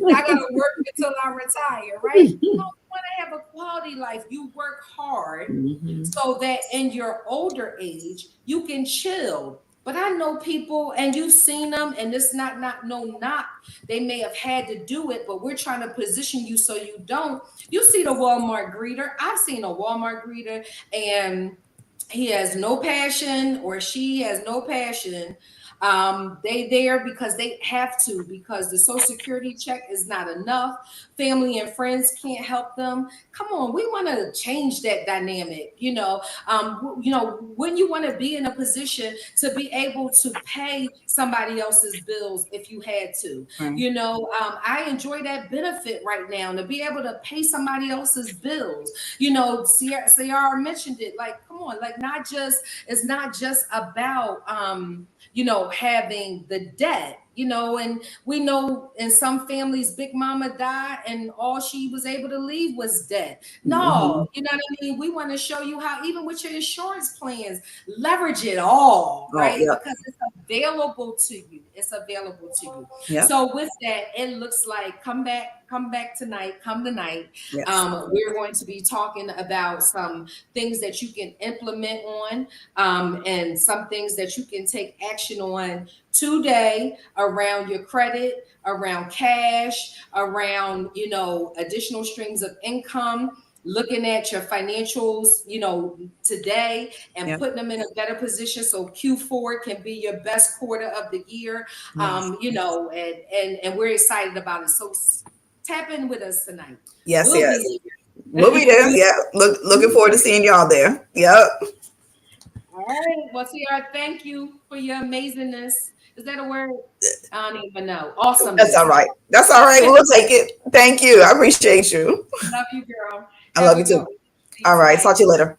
got to work until I retire, right? You don't want to have a quality life. You work hard so that in your older age, you can chill. But I know people, and you've seen them, and it's not they may have had to do it, but we're trying to position you so you don't. You see the Walmart greeter. I've seen a Walmart greeter, and he has no passion, or she has no passion. They there because they have to, because the Social Security check is not enough. Family and friends can't help them. Come on, we want to change that dynamic. You know, when you want to be in a position to be able to pay somebody else's bills if you had to. You know, I enjoy that benefit right now, to be able to pay somebody else's bills. You know, Sierra mentioned it. Like, come on, like, it's not just about you know, having the debt, you know, and we know in some families, Big Mama died and all she was able to leave was debt. No, you know what I mean? We want to show you how, even with your insurance plans, leverage it all, right? Because it's available to you. It's available to you. Yep. So with that, it looks like come back tonight, come tonight. Yes. We're going to be talking about some things that you can implement on, and some things that you can take action on today around your credit, around cash, around, you know, additional streams of income, looking at your financials, you know, today, and putting them in a better position so Q4 can be your best quarter of the year. You know, and we're excited about it. So tap in with us tonight. Yes, we'll be there. Yeah, looking forward to seeing y'all there. Yep. All right. Well, Sierra, thank you for your amazingness. Is that a word? I don't even know. Awesome. That's all right. That's all right. We'll take it. Thank you. I appreciate you. Love you, girl. I love you too. All right. Talk to you later.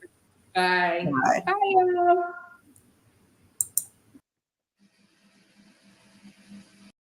Bye. Bye. Bye.